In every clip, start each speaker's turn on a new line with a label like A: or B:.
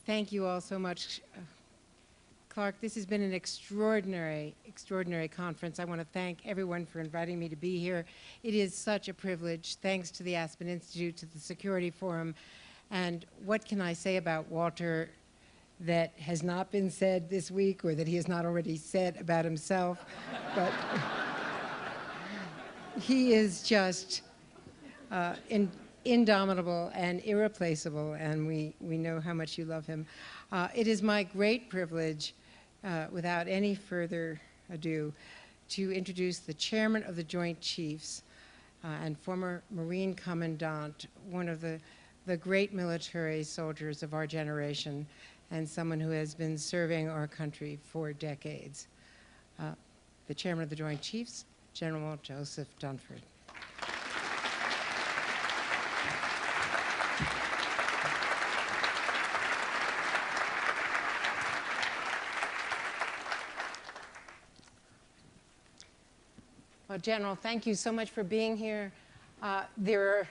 A: Thank you all so much. Clark, this has been an extraordinary, extraordinary conference. I want to thank everyone for inviting me to be here. It is such a privilege, thanks to the Aspen Institute, to the Security Forum. And what can I say about Walter that has not been said this week, or that he has not already said about himself? But he is just indomitable and irreplaceable, and we know how much you love him. It is my great privilege, without any further ado, to introduce the chairman of the Joint Chiefs and former Marine Commandant, one of the great military soldiers of our generation, and someone who has been serving our country for decades. The chairman of the Joint Chiefs, General Joseph Dunford. Well, General, thank you so much for being here. There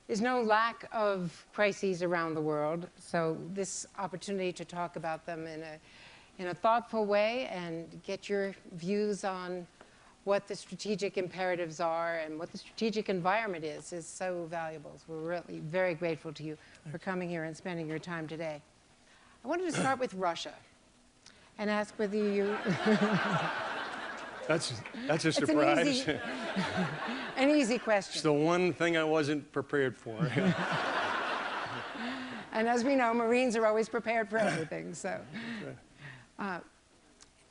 A: is no lack of crises around the world, so this opportunity to talk about them in a thoughtful way and get your views on what the strategic imperatives are and what the strategic environment is so valuable. So we're really very grateful to you for coming here and spending your time today. I wanted to start with Russia and ask whether you...
B: That's a surprise.
A: An easy question.
B: It's the one thing I wasn't prepared for.
A: And as we know, Marines are always prepared for everything. So,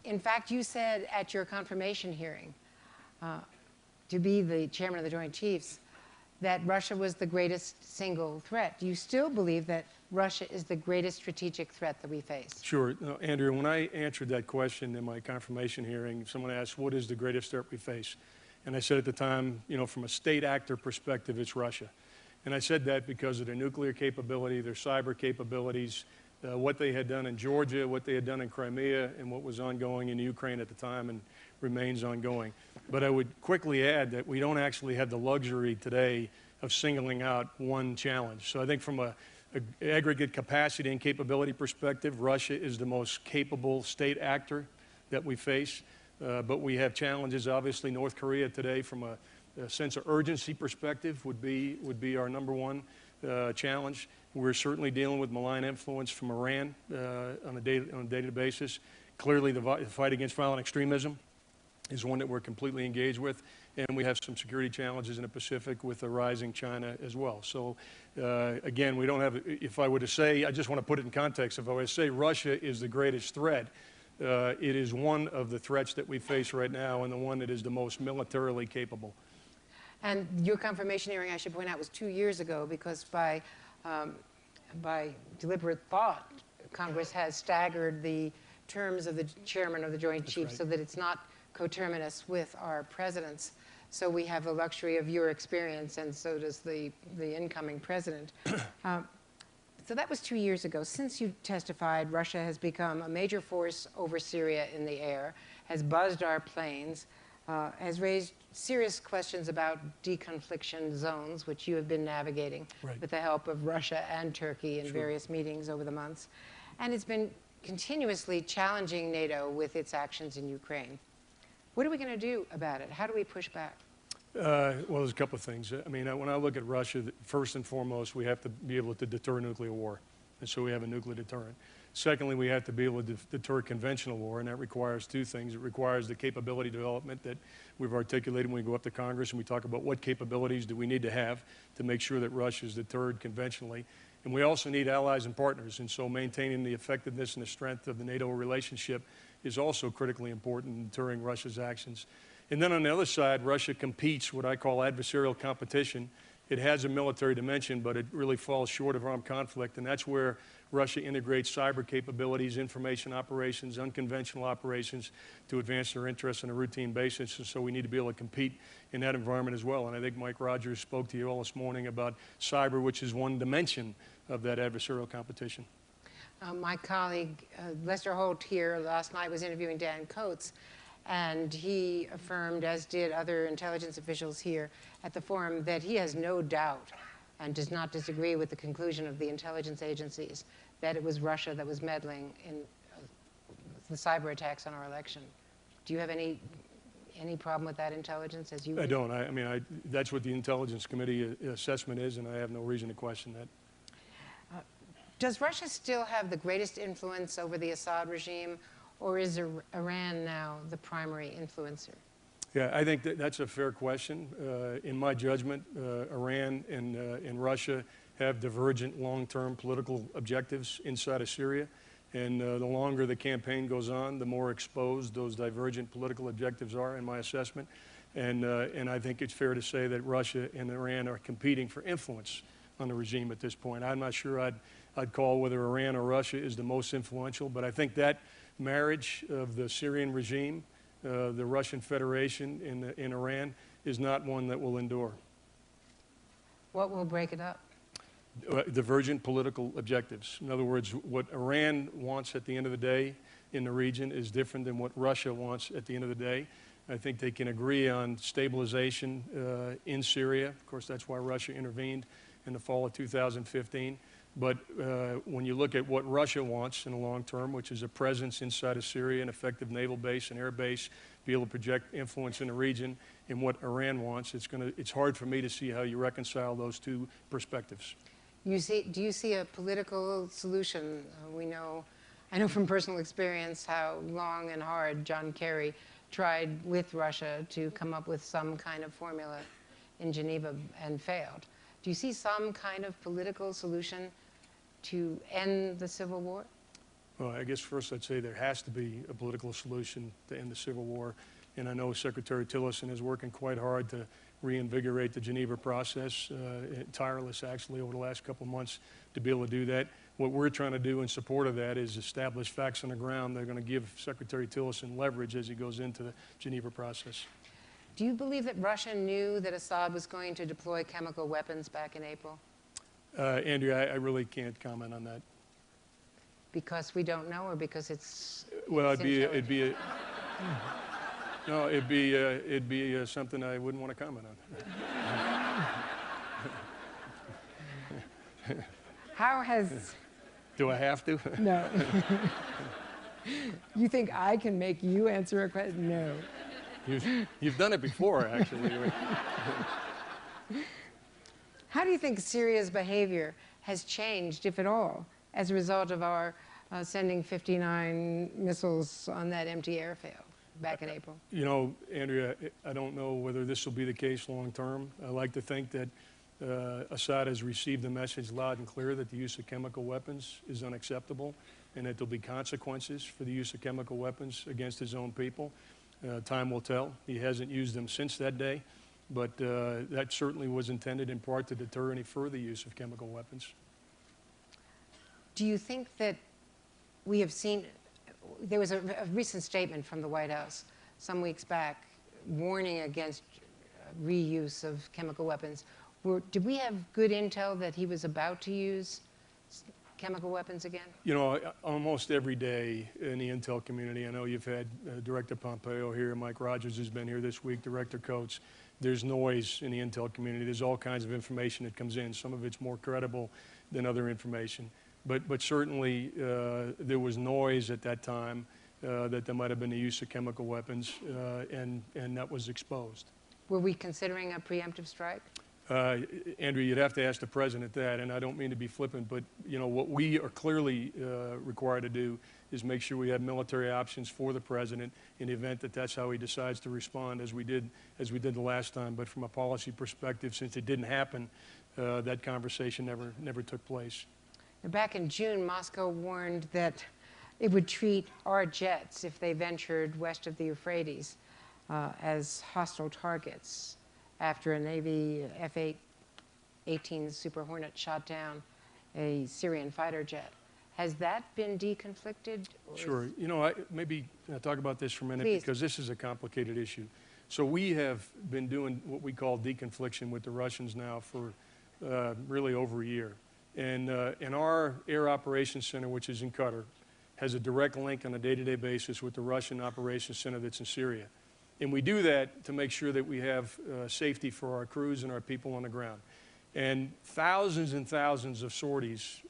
A: in fact, you said at your confirmation hearing, to be the chairman of the Joint Chiefs, that Russia was the greatest single threat. Do you still believe that Russia is the greatest strategic threat that we face?
B: Sure. No, Andrea, when I answered that question in my confirmation hearing, someone asked, what is the greatest threat we face? And I said at the time, you know, from a state actor perspective, it's Russia. And I said that because of their nuclear capability, their cyber capabilities, what they had done in Georgia, what they had done in Crimea, and what was ongoing in Ukraine at the time and remains ongoing. But I would quickly add that we don't actually have the luxury today of singling out one challenge. So I think from a aggregate capacity and capability perspective, Russia is the most capable state actor that we face. But we have challenges. Obviously, North Korea today, from a sense of urgency perspective, would be our number one challenge. We're certainly dealing with malign influence from Iran on a day-to-day basis. Clearly, the fight against violent extremism is one that we're completely engaged with. And we have some security challenges in the Pacific with a rising China as well. So, again, we don't have, if I were to say, I just want to put it in context, if I were to say Russia is the greatest threat, it is one of the threats that we face right now and the one that is the most militarily capable.
A: And your confirmation hearing, I should point out, was 2 years ago, because by deliberate thought, Congress has staggered the terms of the chairman of the Joint Chiefs so that it's not coterminous with our presidents. So we have the luxury of your experience, and so does the incoming president. So that was 2 years ago. Since you testified, Russia has become a major force over Syria in the air, has buzzed our planes, has raised serious questions about deconfliction zones, which you have been navigating with the help of Russia and Turkey in various meetings over the months. And it's been continuously challenging NATO with its actions in Ukraine. What are we going to do about it? How do we push back?
B: Well, there's a couple of things. I mean, when I look at Russia, first and foremost, we have to be able to deter nuclear war. And so we have a nuclear deterrent. Secondly, we have to be able to deter conventional war, and that requires two things. It requires the capability development that we've articulated when we go up to Congress and we talk about what capabilities do we need to have to make sure that Russia is deterred conventionally. And we also need allies and partners, and so maintaining the effectiveness and the strength of the NATO relationship is also critically important in deterring Russia's actions. And then on the other side, Russia competes what I call adversarial competition. It has a military dimension, but it really falls short of armed conflict, and that's where Russia integrates cyber capabilities, information operations, unconventional operations to advance their interests on a routine basis. And so we need to be able to compete in that environment as well. And I think Mike Rogers spoke to you all this morning about cyber, which is one dimension of that adversarial competition.
A: My colleague, Lester Holt, here last night was interviewing Dan Coates, and he affirmed, as did other intelligence officials here at the forum, that he has no doubt and does not disagree with the conclusion of the intelligence agencies that it was Russia that was meddling in the cyber attacks on our election. Do you have any problem with that intelligence as you?
B: I don't. I mean, that's what the Intelligence Committee assessment is, and I have no reason to question that.
A: Does Russia still have the greatest influence over the Assad regime, or is Iran now the primary influencer?
B: Yeah, I think that's a fair question. In my judgment, Iran and Russia have divergent long-term political objectives inside of Syria. And the longer the campaign goes on, the more exposed those divergent political objectives are, in my assessment. And I think it's fair to say that Russia and Iran are competing for influence on the regime at this point. I'm not sure I'd call whether Iran or Russia is the most influential, but I think that marriage of the Syrian regime, the Russian Federation, and Iran is not one that will endure.
A: What will break it up?
B: Divergent political objectives. In other words, what Iran wants at the end of the day in the region is different than what Russia wants at the end of the day. I think they can agree on stabilization in Syria. Of course, that's why Russia intervened in the fall of 2015. But when you look at what Russia wants in the long term, which is a presence inside of Syria, an effective naval base, an air base, be able to project influence in the region, and what Iran wants, it's hard for me to see how you reconcile those two perspectives.
A: Do you see a political solution? I know from personal experience how long and hard John Kerry tried with Russia to come up with some kind of formula in Geneva and failed. Do you see some kind of political solution to end the civil war?
B: Well, I guess first I'd say there has to be a political solution to end the civil war. And I know Secretary Tillerson is working quite hard to reinvigorate the Geneva process, tireless actually over the last couple of months to be able to do that. What we're trying to do in support of that is establish facts on the ground that are going to give Secretary Tillerson leverage as he goes into the Geneva process.
A: Do you believe that Russia knew that Assad was going to deploy chemical weapons back in April?
B: Andrea, I really can't comment on that.
A: Because we don't know, or because it's?
B: Well, it'd be something I wouldn't want to comment on.
C: How has?
B: Do I have to?
C: No. You think I can make you answer a question? No.
B: You've done it before, actually.
A: How do you think Syria's behavior has changed, if at all, as a result of our sending 59 missiles on that empty airfield back in April?
B: You know, Andrea, I don't know whether this will be the case long term. I like to think that Assad has received the message loud and clear that the use of chemical weapons is unacceptable and that there'll be consequences for the use of chemical weapons against his own people. Time will tell. He hasn't used them since that day, but that certainly was intended in part to deter any further use of chemical weapons.
A: Do you think that we have seen, there was a recent statement from the White House some weeks back warning against reuse of chemical weapons. Did we have good intel that he was about to use chemical weapons again?
B: You know, almost every day in the intel community, I know you've had Director Pompeo here, Mike Rogers has been here this week, Director Coates. There's noise in the intel community. There's all kinds of information that comes in. Some of it's more credible than other information. But certainly there was noise at that time that there might have been the use of chemical weapons, and that was exposed.
A: Were we considering a preemptive strike?
B: Andrew, you'd have to ask the president that, and I don't mean to be flippant, but you know what we are clearly required to do is make sure we have military options for the president in the event that that's how he decides to respond, as we did the last time. But from a policy perspective, since it didn't happen, that conversation never took place.
A: Back in June, Moscow warned that it would treat our jets, if they ventured west of the Euphrates, as hostile targets after a Navy F-18 Super Hornet shot down a Syrian fighter jet. Has that been deconflicted?
B: Sure. You know, maybe talk about this for a minute,
A: Please.
B: Because this is a complicated issue. So we have been doing what we call deconfliction with the Russians now for really over a year. And our Air Operations Center, which is in Qatar, has a direct link on a day-to-day basis with the Russian Operations Center that's in Syria. And we do that to make sure that we have safety for our crews and our people on the ground. And thousands of sorties,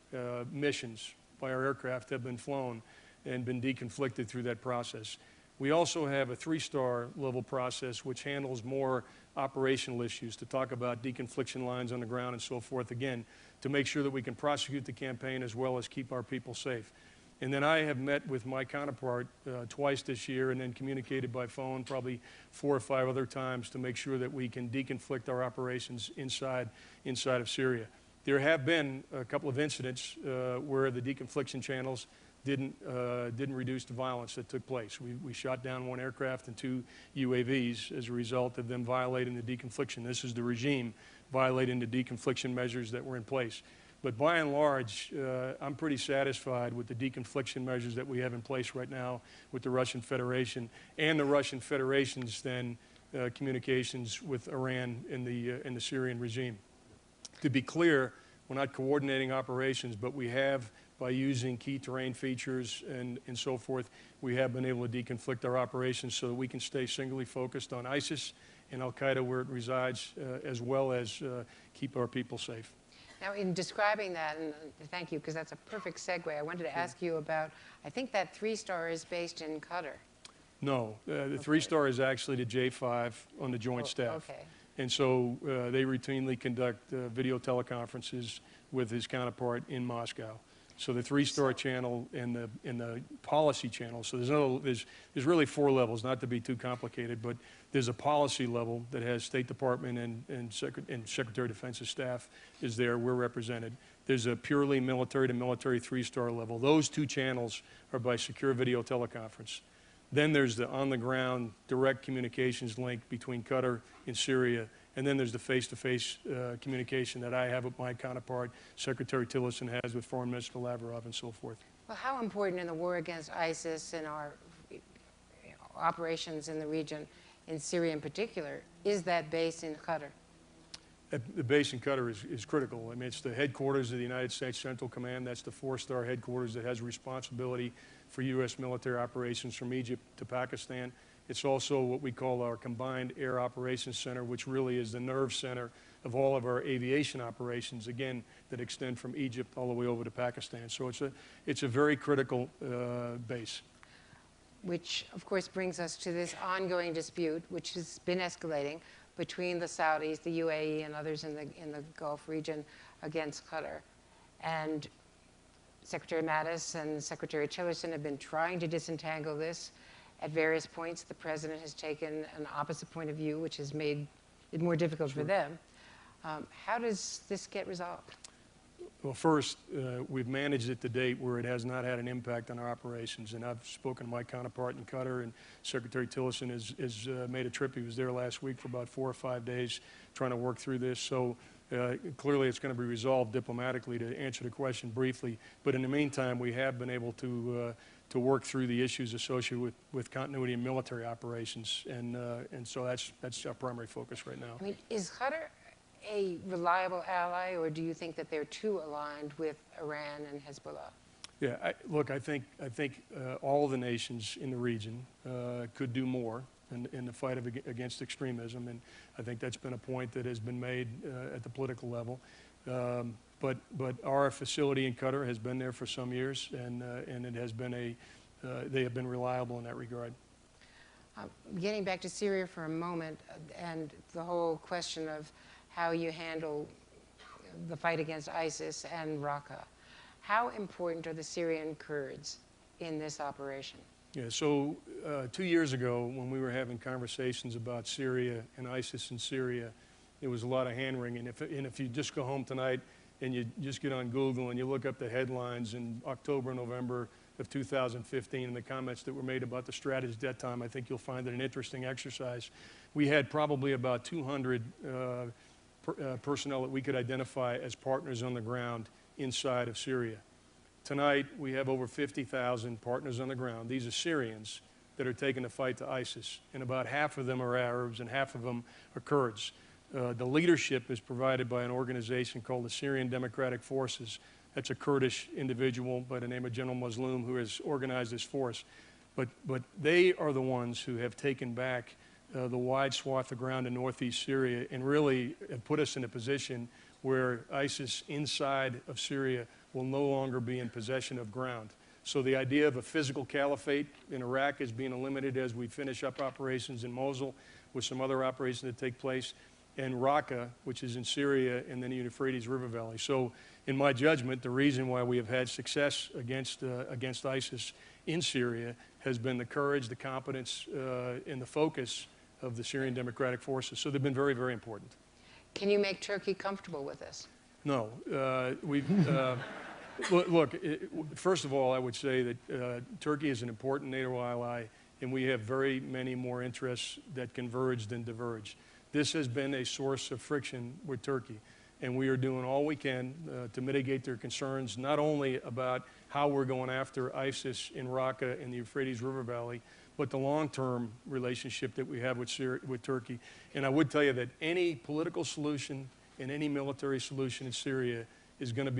B: missions by our aircraft have been flown and been deconflicted through that process. We also have a 3-star level process which handles more operational issues, to talk about deconfliction lines on the ground and so forth, again, to make sure that we can prosecute the campaign as well as keep our people safe. And then I have met with my counterpart twice this year, and then communicated by phone probably 4 or 5 other times to make sure that we can deconflict our operations inside of Syria. There have been a couple of incidents where the deconfliction channels didn't reduce the violence that took place. We shot down 1 aircraft and 2 UAVs as a result of them violating the deconfliction. This is the regime violating the deconfliction measures that were in place. But by and large, I'm pretty satisfied with the deconfliction measures that we have in place right now with the Russian Federation and the Russian Federation's then communications with Iran and the Syrian regime. To be clear, we're not coordinating operations, but we have, by using key terrain features and so forth, we have been able to deconflict our operations so that we can stay singly focused on ISIS and al-Qaeda where it resides, as well as keep our people safe.
A: Now, in describing that, and thank you, because that's a perfect segue, I wanted to ask you about, I think that 3-star is based in Qatar.
B: No, the 3-star is actually the J5 on the Joint Staff.
A: Okay.
B: And so they routinely conduct video teleconferences with his counterpart in Moscow. So the 3-star channel and the policy channel. So there's really 4 levels, not to be too complicated, but there's a policy level that has State Department and Secretary of Defense's staff is there. We're represented. There's a purely military to military 3-star level. Those 2 channels are by secure video teleconference. Then there's the on-the-ground direct communications link between Qatar and Syria. And then there's the face-to-face communication that I have with my counterpart, Secretary Tillerson has with Foreign Minister Lavrov and so forth.
A: Well, how important in the war against ISIS and our operations in the region, in Syria in particular, is that base in Qatar?
B: The base in Qatar is critical. I mean, it's the headquarters of the United States Central Command. That's the 4-star headquarters that has responsibility for U.S. military operations from Egypt to Pakistan. It's also what we call our Combined Air Operations Center, which really is the nerve center of all of our aviation operations, again, that extend from Egypt all the way over to Pakistan. So it's a very critical base.
A: Which, of course, brings us to this ongoing dispute, which has been escalating between the Saudis, the UAE, and others in the Gulf region against Qatar. And Secretary Mattis and Secretary Tillerson have been trying to disentangle this. At various points, the president has taken an opposite point of view, which has made it more difficult for them. How does this get resolved?
B: Well, first, we've managed it to date where it has not had an impact on our operations. And I've spoken to my counterpart in Qatar, and Secretary Tillerson has made a trip. He was there last week for about 4 or 5 days trying to work through this. So clearly it's going to be resolved diplomatically, to answer the question briefly. But in the meantime, we have been able to work through the issues associated with continuity in military operations. And so that's our primary focus right now.
A: I mean, is Qatar a reliable ally, or do you think that they're too aligned with Iran and Hezbollah?
B: Yeah, look, I think all the nations in the region could do more in the fight against extremism, and I think that's been a point that has been made at the political level. But our facility in Qatar has been there for some years, and it has been they have been reliable in that regard.
A: Getting back to Syria for a moment, and the whole question of how you handle the fight against ISIS and Raqqa. How important are the Syrian Kurds in this operation?
B: Yeah, so 2 years ago, when we were having conversations about Syria and ISIS in Syria, there was a lot of hand-wringing. And if you just go home tonight and you just get on Google and you look up the headlines in October, November of 2015 and the comments that were made about the strategy at that time, I think you'll find it an interesting exercise. We had probably about 200 personnel that we could identify as partners on the ground inside of Syria. Tonight, we have over 50,000 partners on the ground. These are Syrians that are taking the fight to ISIS, and about half of them are Arabs and half of them are Kurds. The leadership is provided by an organization called the Syrian Democratic Forces. That's a Kurdish individual by the name of General Mazloum who has organized this force. But they are the ones who have taken back the wide swath of ground in northeast Syria and really have put us in a position where ISIS inside of Syria will no longer be in possession of ground. So the idea of a physical caliphate in Iraq is being eliminated as we finish up operations in Mosul with some other operations that take place, and Raqqa, which is in Syria, and then the Euphrates River Valley. So in my judgment, the reason why we have had success against ISIS in Syria has been the courage, the competence, and the focus of the Syrian Democratic Forces. So they've been very, very important.
A: Can you make Turkey comfortable with this?
B: No. Look, first of all, I would say that Turkey is an important NATO ally, and we have very many more interests that converge than diverge. This has been a source of friction with Turkey, and we are doing all we can to mitigate their concerns, not only about how we're going after ISIS in Raqqa and the Euphrates River Valley, but the long-term relationship that we have with Turkey. And I would tell you that any political solution and any military solution in Syria is going to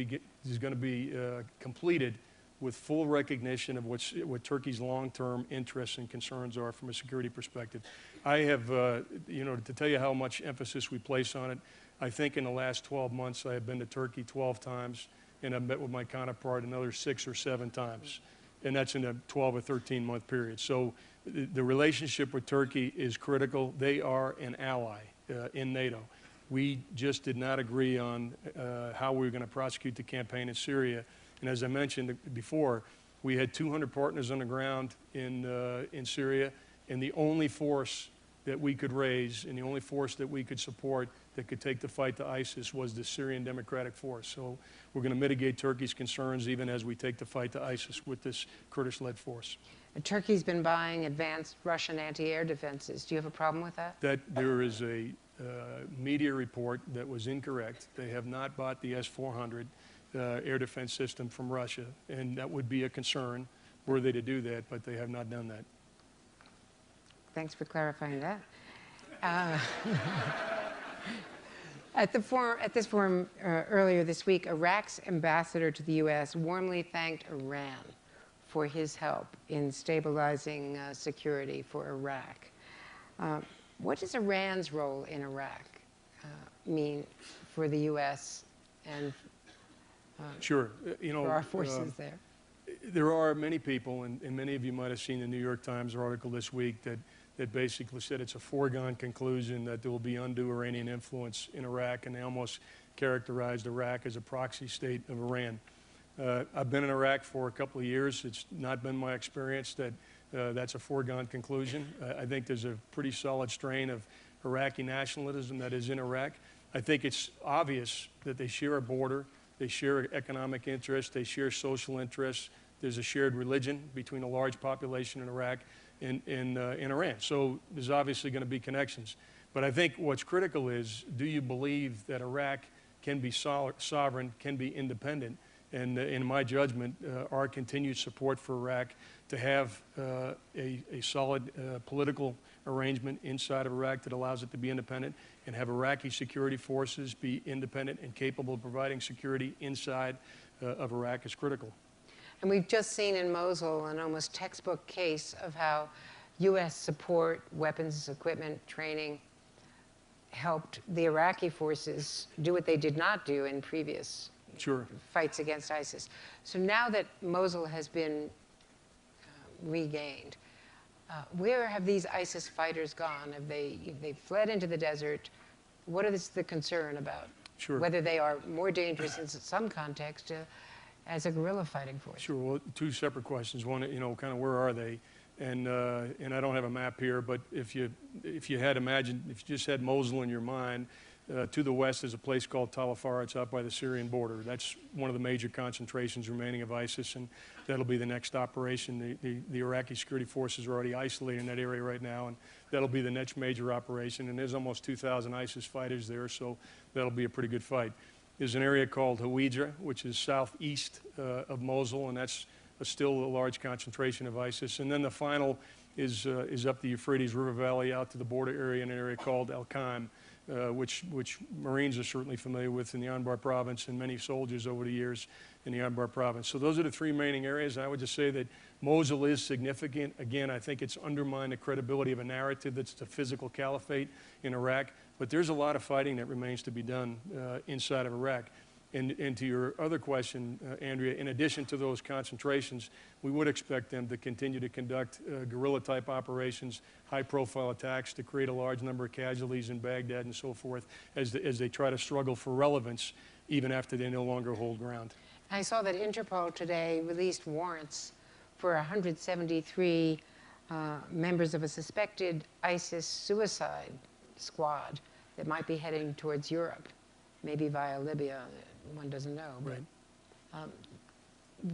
B: be completed with full recognition of what Turkey's long-term interests and concerns are from a security perspective. I have, to tell you how much emphasis we place on it, I think in the last 12 months I have been to Turkey 12 times, and I've met with my counterpart another 6 or 7 times. And that's in a 12 or 13-month period. So the relationship with Turkey is critical. They are an ally in NATO. We just did not agree on how we were going to prosecute the campaign in Syria. And as I mentioned before, we had 200 partners on the ground in Syria, and the only force that we could raise and the only force that we could support that could take the fight to ISIS was the Syrian Democratic Force. So we're going to mitigate Turkey's concerns even as we take the fight to ISIS with this Kurdish-led force.
A: Turkey's been buying advanced Russian anti-air defenses. Do you have a problem with that?
B: That there is a media report that was incorrect. They have not bought the S-400 air defense system from Russia, and that would be a concern were they to do that, but they have not done that.
A: Thanks for clarifying that. At this forum earlier this week, Iraq's ambassador to the U.S. warmly thanked Iran for his help in stabilizing security for Iraq. What does Iran's role in Iraq mean for the U.S. and
B: Sure.
A: for our forces there?
B: There are many people, and many of you might have seen the New York Times article this week that basically said it's a foregone conclusion that there will be undue Iranian influence in Iraq, and they almost characterized Iraq as a proxy state of Iran. I've been in Iraq for a couple of years. It's not been my experience that that's a foregone conclusion. I think there's a pretty solid strain of Iraqi nationalism that is in Iraq. I think it's obvious that they share a border, they share economic interests, they share social interests. There's a shared religion between a large population in Iraq and Iran. So there's obviously going to be connections. But I think what's critical is, do you believe that Iraq can be sovereign, can be independent? And in my judgment, our continued support for Iraq to have a solid political arrangement inside of Iraq that allows it to be independent, and have Iraqi security forces be independent and capable of providing security inside of Iraq is critical.
A: And we've just seen in Mosul an almost textbook case of how U.S. support, weapons, equipment, training helped the Iraqi forces do what they did not do in previous fights against ISIS. So now that Mosul has been regained, where have these ISIS fighters gone? Have they fled into the desert? What is the concern about? Whether they are more dangerous in some context as a guerrilla fighting force?
B: Sure. Well, 2 separate questions. One, kind of where are they? And I don't have a map here, but if you just had Mosul in your mind, to the west is a place called Tal Afar. It's out by the Syrian border. That's one of the major concentrations remaining of ISIS, and that'll be the next operation. The Iraqi security forces are already isolated in that area right now, and that'll be the next major operation. And there's almost 2,000 ISIS fighters there, so that'll be a pretty good fight. There's an area called Hawija, which is southeast of Mosul, and that's still a large concentration of ISIS. And then the final is up the Euphrates River Valley out to the border area in an area called Al-Qaim. which Marines are certainly familiar with in the Anbar province, and many soldiers over the years in the Anbar province. So those are the three remaining areas. I would just say that Mosul is significant. Again, I think it's undermined the credibility of a narrative that's the physical caliphate in Iraq. But there's a lot of fighting that remains to be done inside of Iraq. And to your other question, Andrea, in addition to those concentrations, we would expect them to continue to conduct guerrilla-type operations, high-profile attacks to create a large number of casualties in Baghdad and so forth as they try to struggle for relevance even after they no longer hold ground.
A: I saw that Interpol today released warrants for 173 members of a suspected ISIS suicide squad that might be heading towards Europe, maybe via Libya. One doesn't know. But,
B: right.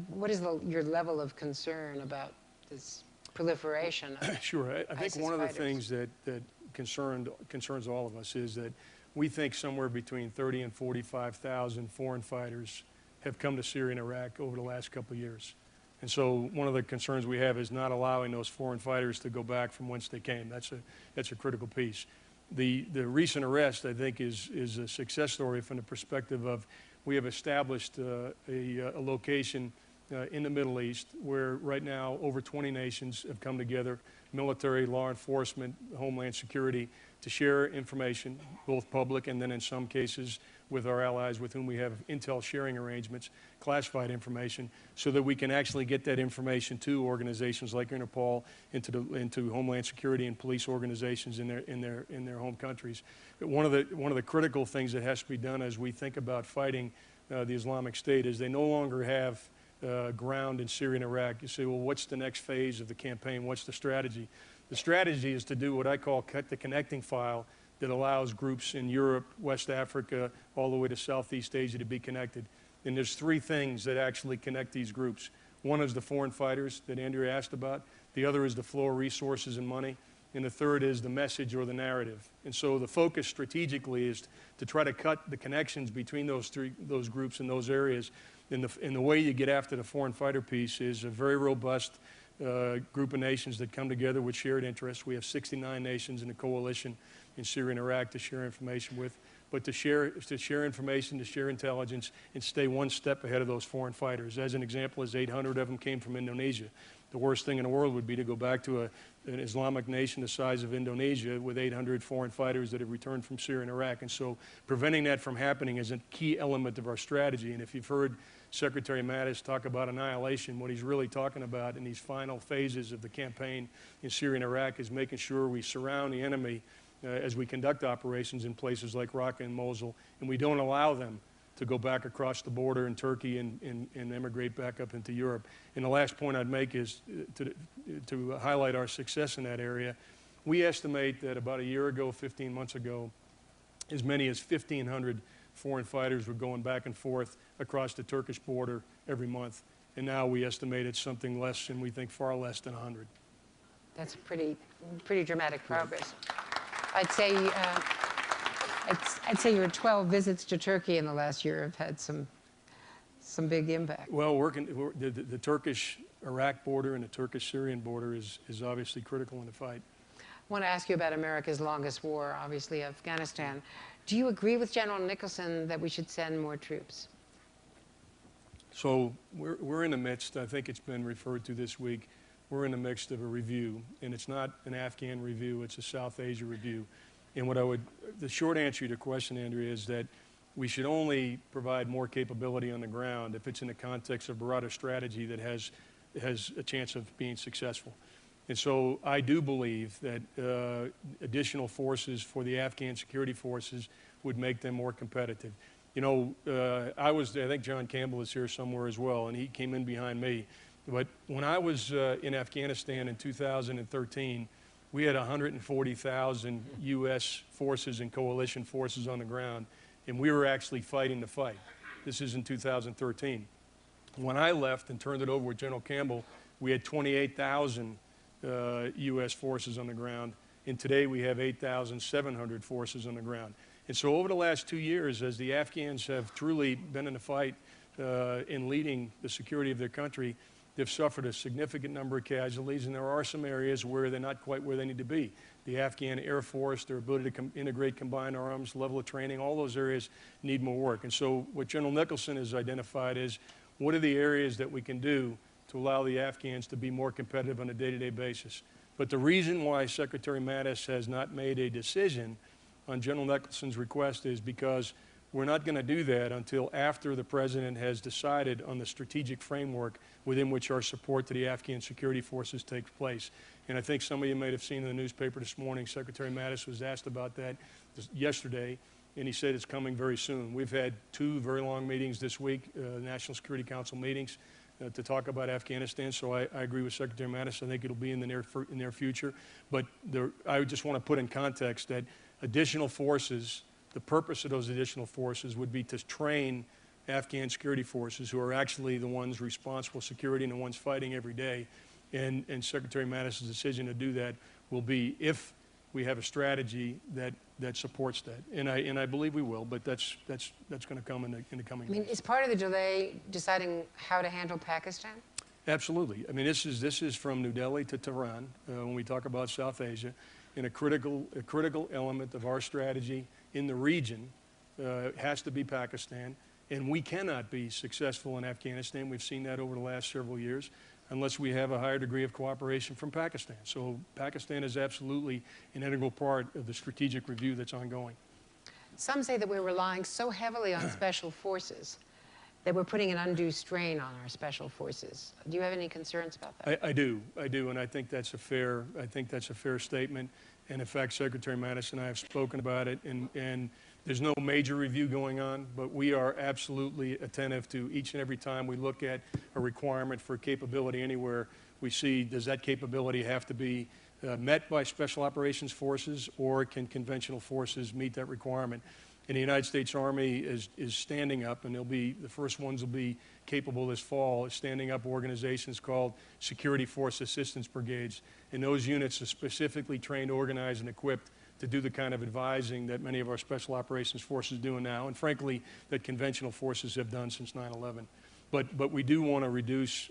A: What is your level of concern about this proliferation of
B: Sure. I think
A: ISIS
B: one of the
A: fighters?
B: things that concerns all of us is that we think somewhere between 30 and 45,000 foreign fighters have come to Syria and Iraq over the last couple of years. And so one of the concerns we have is not allowing those foreign fighters to go back from whence they came. That's a critical piece. The recent arrest, I think, is a success story from the perspective of we have established a location in the Middle East where right now over 20 nations have come together, military, law enforcement, homeland security, to share information, both public and then in some cases with our allies with whom we have intel sharing arrangements, classified information, so that we can actually get that information to organizations like Interpol, into Homeland Security and police organizations in their home countries. One of the critical things that has to be done as we think about fighting the Islamic State is they no longer have ground in Syria and Iraq. You say, well, what's the next phase of the campaign? What's the strategy? The strategy is to do what I call cut the connecting file that allows groups in Europe, West Africa, all the way to Southeast Asia to be connected. And there's three things that actually connect these groups. One is the foreign fighters that Andrea asked about. The other is the flow of resources and money. And the third is the message or the narrative. And so the focus strategically is to try to cut the connections between those groups and those areas. And the way you get after the foreign fighter piece is a very robust group of nations that come together with shared interests. We have 69 nations in the coalition in Syria and Iraq to share information with, but to share information, to share intelligence, and stay one step ahead of those foreign fighters. As an example, 800 of them came from Indonesia. The worst thing in the world would be to go back to an Islamic nation the size of Indonesia with 800 foreign fighters that have returned from Syria and Iraq. And so preventing that from happening is a key element of our strategy. And if you've heard Secretary Mattis talk about annihilation, what he's really talking about in these final phases of the campaign in Syria and Iraq is making sure we surround the enemy as we conduct operations in places like Raqqa and Mosul, and we don't allow them to go back across the border in Turkey and emigrate back up into Europe. And the last point I'd make is to highlight our success in that area. We estimate that about a year ago, 15 months ago, as many as 1,500 foreign fighters were going back and forth across the Turkish border every month. And now we estimate it's something less, and we think far less than 100.
A: That's pretty dramatic progress. I'd say your 12 visits to Turkey in the last year have had some big impact.
B: Well, the Turkish-Iraq border and the Turkish-Syrian border is obviously critical in the fight.
A: I want to ask you about America's longest war, obviously Afghanistan. Do you agree with General Nicholson that we should send more troops?
B: So we're in the midst, I think it's been referred to this week, we're in the midst of a review, and it's not an Afghan review, it's a South Asia review. And the short answer to your question, Andrea, is that we should only provide more capability on the ground if it's in the context of a broader strategy that has a chance of being successful. And so I do believe that additional forces for the Afghan security forces would make them more competitive. You know, I think John Campbell is here somewhere as well, and he came in behind me. But when I was in Afghanistan in 2013, we had 140,000 U.S. forces and coalition forces on the ground, and we were actually fighting the fight. This is in 2013. When I left and turned it over with General Campbell, we had 28,000 U.S. forces on the ground, and today we have 8,700 forces on the ground. And so over the last 2 years, as the Afghans have truly been in the fight in leading the security of their country, They've suffered a significant number of casualties, and there are some areas where they're not quite where they need to be. The Afghan Air Force, their ability to integrate combined arms, level of training, all those areas need more work. And so what General Nicholson has identified is what are the areas that we can do to allow the Afghans to be more competitive on a day-to-day basis. But the reason why Secretary Mattis has not made a decision on General Nicholson's request is because we're not going to do that until after the President has decided on the strategic framework within which our support to the Afghan security forces takes place. And I think some of you might have seen in the newspaper this morning, Secretary Mattis was asked about that yesterday, and he said it's coming very soon. We've had 2 very long meetings this week, National Security Council meetings, to talk about Afghanistan, so I agree with Secretary Mattis. I think it'll be in the near future. But I just want to put in context that additional forces, the purpose of those additional forces would be to train Afghan security forces who are actually the ones responsible for security and the ones fighting every day. And Secretary Mattis' decision to do that will be if we have a strategy that supports that. And I believe we will, but that's going to come in the coming
A: I mean,
B: days.
A: is part of the delay deciding how to handle Pakistan?
B: Absolutely. I mean, this is from New Delhi to Tehran when we talk about South Asia. And a critical element of our strategy in the region has to be Pakistan. And we cannot be successful in Afghanistan. We've seen that over the last several years unless we have a higher degree of cooperation from Pakistan. So Pakistan is absolutely an integral part of the strategic review that's ongoing.
A: Some say that we're relying so heavily on special forces that we're putting an undue strain on our special forces. Do you have any concerns about that?
B: I do, and I think that's a fair statement. And in fact, Secretary Mattis and I have spoken about it, and there's no major review going on, but we are absolutely attentive to each and every time we look at a requirement for capability anywhere. We see, does that capability have to be met by special operations forces, or can conventional forces meet that requirement? And the United States Army is standing up, and the first ones will be capable this fall, is standing up organizations called Security Force Assistance Brigades. And those units are specifically trained, organized, and equipped to do the kind of advising that many of our special operations forces do now, and frankly, that conventional forces have done since 9/11. But we do want to reduce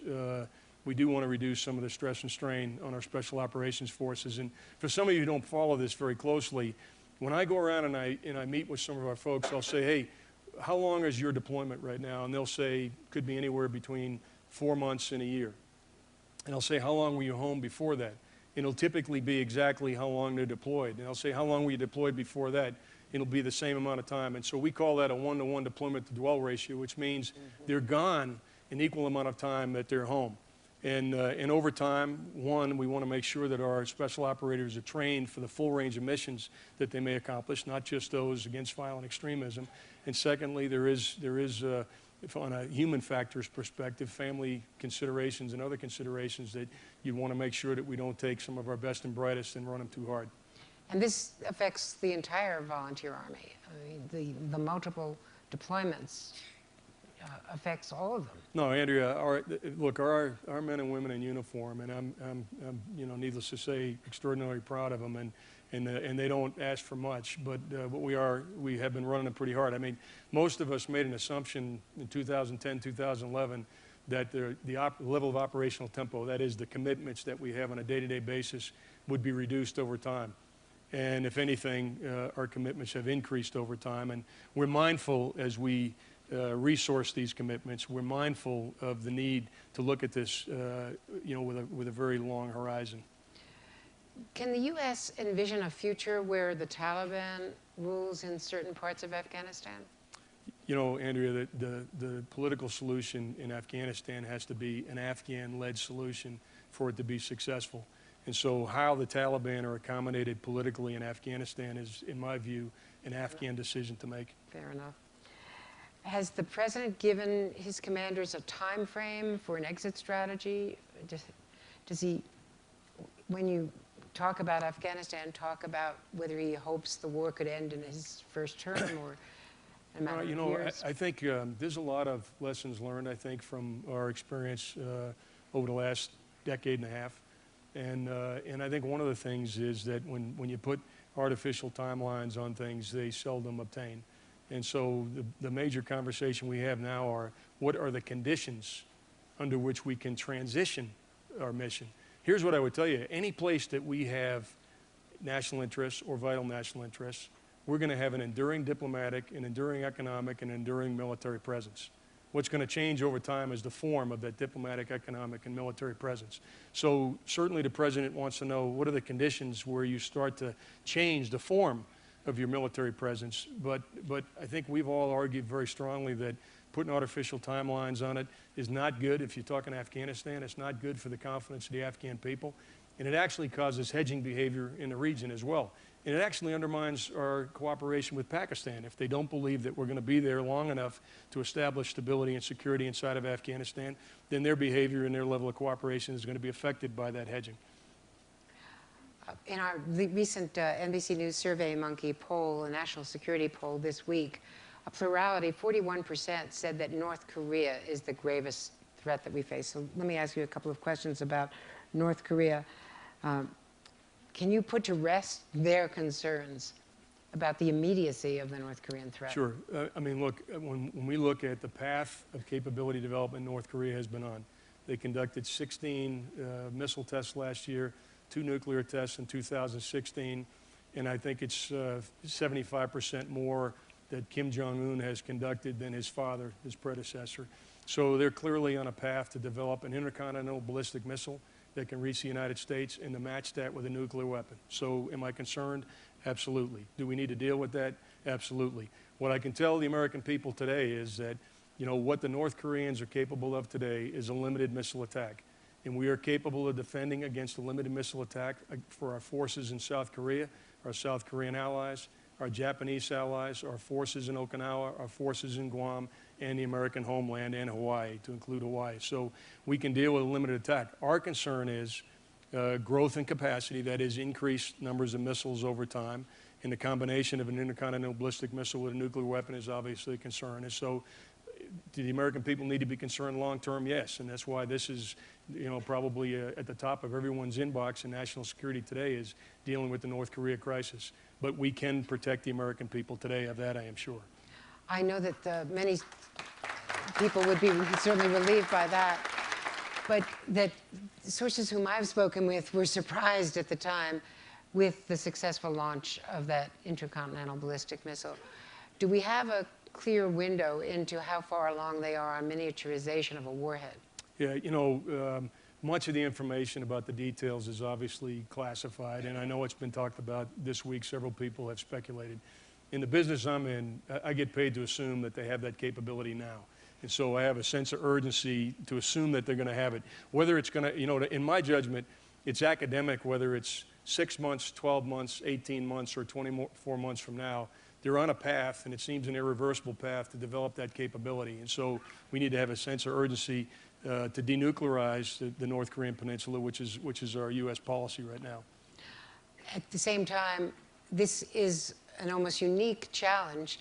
B: some of the stress and strain on our special operations forces. And for some of you who don't follow this very closely, when I go around and I meet with some of our folks, I'll say, hey, how long is your deployment right now? And they'll say, could be anywhere between 4 months and a year. And I'll say, how long were you home before that? And it'll typically be exactly how long they're deployed. And I'll say, how long were you deployed before that? It'll be the same amount of time. And so we call that a 1-to-1 deployment to dwell ratio, which means they're gone an equal amount of time that they're home. And over time, one, we want to make sure that our special operators are trained for the full range of missions that they may accomplish, not just those against violent extremism. And secondly, there is on a human factors perspective, family considerations and other considerations that you want to make sure that we don't take some of our best and brightest and run them too hard.
A: And this affects the entire volunteer army. I mean, the multiple deployments affects all of them.
B: No, Andrea, our men and women in uniform, and I'm needless to say, extraordinarily proud of them, and they don't ask for much, but we have been running them pretty hard. I mean, most of us made an assumption in 2010, 2011 that the level of operational tempo, that is the commitments that we have on a day-to-day basis, would be reduced over time. And if anything, our commitments have increased over time, and we're mindful as we resource these commitments. We're mindful of the need to look at this, with a very long horizon.
A: Can the U.S. envision a future where the Taliban rules in certain parts of Afghanistan?
B: You know, Andrea, the political solution in Afghanistan has to be an Afghan-led solution for it to be successful. And so how the Taliban are accommodated politically in Afghanistan is, in my view, an Afghan decision to make.
A: Fair enough. Has the president given his commanders a time frame for an exit strategy? Does he, when you talk about Afghanistan, talk about whether he hopes the war could end in his first term or a matter of years?
B: I think there's a lot of lessons learned, I think, from our experience over the last decade and a half. And I think one of the things is that when you put artificial timelines on things, they seldom obtain. And so the major conversation we have now are, what are the conditions under which we can transition our mission. Here's what I would tell you. Any place that we have national interests or vital national interests, we're going to have an enduring diplomatic, an enduring economic, and enduring military presence. What's going to change over time is the form of that diplomatic, economic, and military presence. So certainly the president wants to know what are the conditions where you start to change the form of your military presence. But I think we've all argued very strongly that putting artificial timelines on it is not good. If you're talking Afghanistan, it's not good for the confidence of the Afghan people. And it actually causes hedging behavior in the region as well. And it actually undermines our cooperation with Pakistan. If they don't believe that we're going to be there long enough to establish stability and security inside of Afghanistan, then their behavior and their level of cooperation is going to be affected by that hedging.
A: In our recent NBC News Survey Monkey poll, a national security poll this week, a plurality, 41%, said that North Korea is the gravest threat that we face. So let me ask you a couple of questions about North Korea. Can you put to rest their concerns about the immediacy of the North Korean threat?
B: Sure. I mean, look, when we look at the path of capability development North Korea has been on, they conducted 16 missile tests last year, 2 nuclear tests in 2016, and I think it's 75% more that Kim Jong-un has conducted than his father, his predecessor. So they're clearly on a path to develop an intercontinental ballistic missile that can reach the United States and to match that with a nuclear weapon. So am I concerned? Absolutely. Do we need to deal with that? Absolutely. What I can tell the American people today is that, you know, what the North Koreans are capable of today is a limited missile attack. And we are capable of defending against a limited missile attack for our forces in South Korea, our South Korean allies, our Japanese allies, our forces in Okinawa, our forces in Guam, and the American homeland and Hawaii, to include Hawaii. So we can deal with a limited attack. Our concern is growth and capacity, that is increased numbers of missiles over time, and the combination of an intercontinental ballistic missile with a nuclear weapon is obviously a concern. And so do the American people need to be concerned long term? Yes, and that's why this is, you know, probably at the top of everyone's inbox in national security today is dealing with the North Korea crisis. But we can protect the American people today, of that I am sure.
A: I know that many people would be certainly relieved by that, but that sources whom I've spoken with were surprised at the time with the successful launch of that intercontinental ballistic missile. Do we have a clear window into how far along they are on miniaturization of a warhead?
B: Yeah, you know, much of the information about the details is obviously classified, and I know it's been talked about this week. Several people have speculated. In the business I'm in, I get paid to assume that they have that capability now. And so I have a sense of urgency to assume that they're going to have it. Whether it's going to, you know, in my judgment, it's academic, whether it's 6 months, 12 months, 18 months, or 24 months from now. They're on a path, and it seems an irreversible path to develop that capability. And so we need to have a sense of urgency to denuclearize the North Korean peninsula, which is our U.S. policy right now.
A: At the same time, this is an almost unique challenge,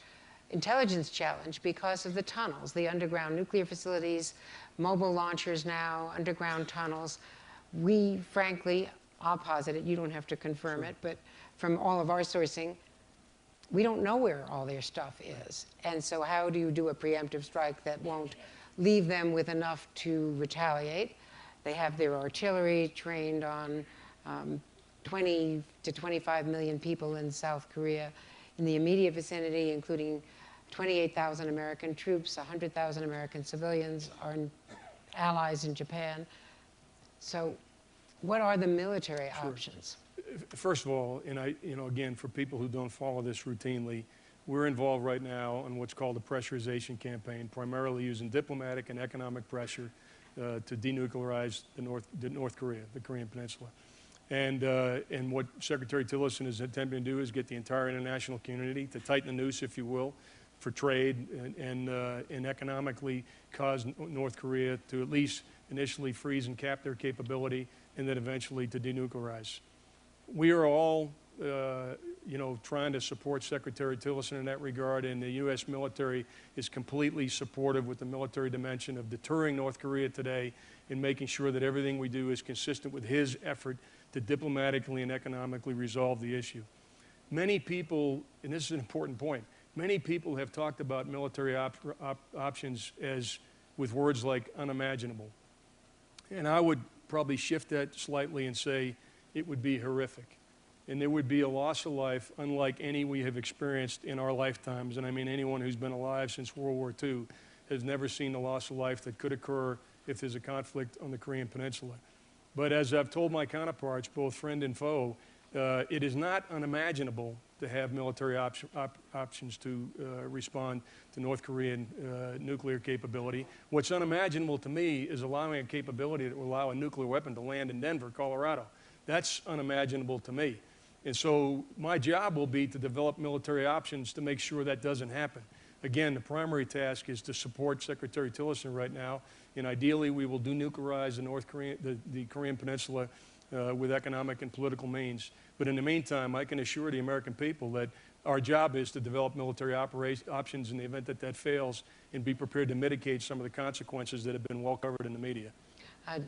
A: intelligence challenge, because of the tunnels, the underground nuclear facilities, mobile launchers now, underground tunnels. We, frankly, I'll posit it, you don't have to confirm it, but from all of our sourcing, we don't know where all their stuff is. And so how do you do a preemptive strike that won't leave them with enough to retaliate? They have their artillery trained on 20 to 25 million people in South Korea. In the immediate vicinity, including 28,000 American troops, 100,000 American civilians, our allies in Japan. So what are the military options?
B: First of all, and you know, again, for people who don't follow this routinely, we're involved right now in what's called a pressurization campaign, primarily using diplomatic and economic pressure to denuclearize North Korea, the Korean Peninsula. And what Secretary Tillerson is attempting to do is get the entire international community to tighten the noose, if you will, for trade and economically cause North Korea to at least initially freeze and cap their capability, and then eventually to denuclearize. We are all, you know, trying to support Secretary Tillerson in that regard, and the U.S. military is completely supportive with the military dimension of deterring North Korea today and making sure that everything we do is consistent with his effort to diplomatically and economically resolve the issue. Many people, and this is an important point, many people have talked about military options as with words like unimaginable. And I would probably shift that slightly and say it would be horrific. And there would be a loss of life unlike any we have experienced in our lifetimes. And I mean, anyone who's been alive since World War II has never seen the loss of life that could occur if there's a conflict on the Korean Peninsula. But as I've told my counterparts, both friend and foe, it is not unimaginable to have military options to respond to North Korean nuclear capability. What's unimaginable to me is allowing a capability that will allow a nuclear weapon to land in Denver, Colorado. That's unimaginable to me. And so my job will be to develop military options to make sure that doesn't happen. Again, the primary task is to support Secretary Tillerson right now, and ideally we will denuclearize the Korean Peninsula with economic and political means. But in the meantime, I can assure the American people that our job is to develop military options in the event that that fails and be prepared to mitigate some of the consequences that have been well covered in the media.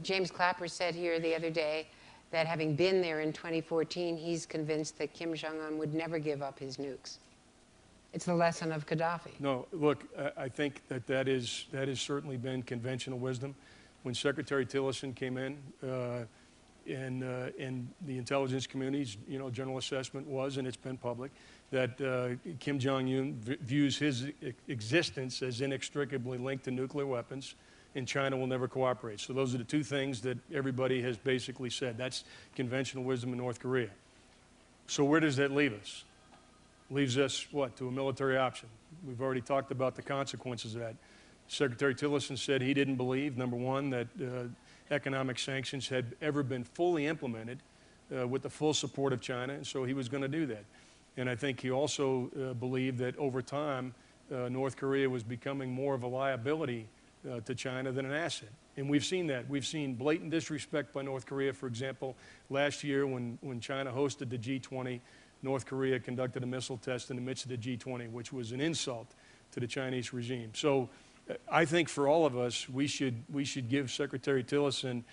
A: James Clapper said here the other day that having been there in 2014, he's convinced that Kim Jong-un would never give up his nukes. It's the lesson of Gaddafi.
B: No, look, I think that has certainly been conventional wisdom. When Secretary Tillerson came in, and the intelligence community's general assessment was, and it's been public, that Kim Jong-un views his existence as inextricably linked to nuclear weapons, and China will never cooperate. So those are the two things that everybody has basically said. That's conventional wisdom in North Korea. So where does that leave us? Leaves us, what, to a military option. We've already talked about the consequences of that. Secretary Tillerson said he didn't believe, number one, that economic sanctions had ever been fully implemented with the full support of China, and so he was going to do that. And I think he also believed that over time, North Korea was becoming more of a liability to China than an asset. And we've seen that. We've seen blatant disrespect by North Korea. For example, last year when China hosted the G20, North Korea conducted a missile test in the midst of the G20, which was an insult to the Chinese regime. So I think for all of us, we should give Secretary Tillerson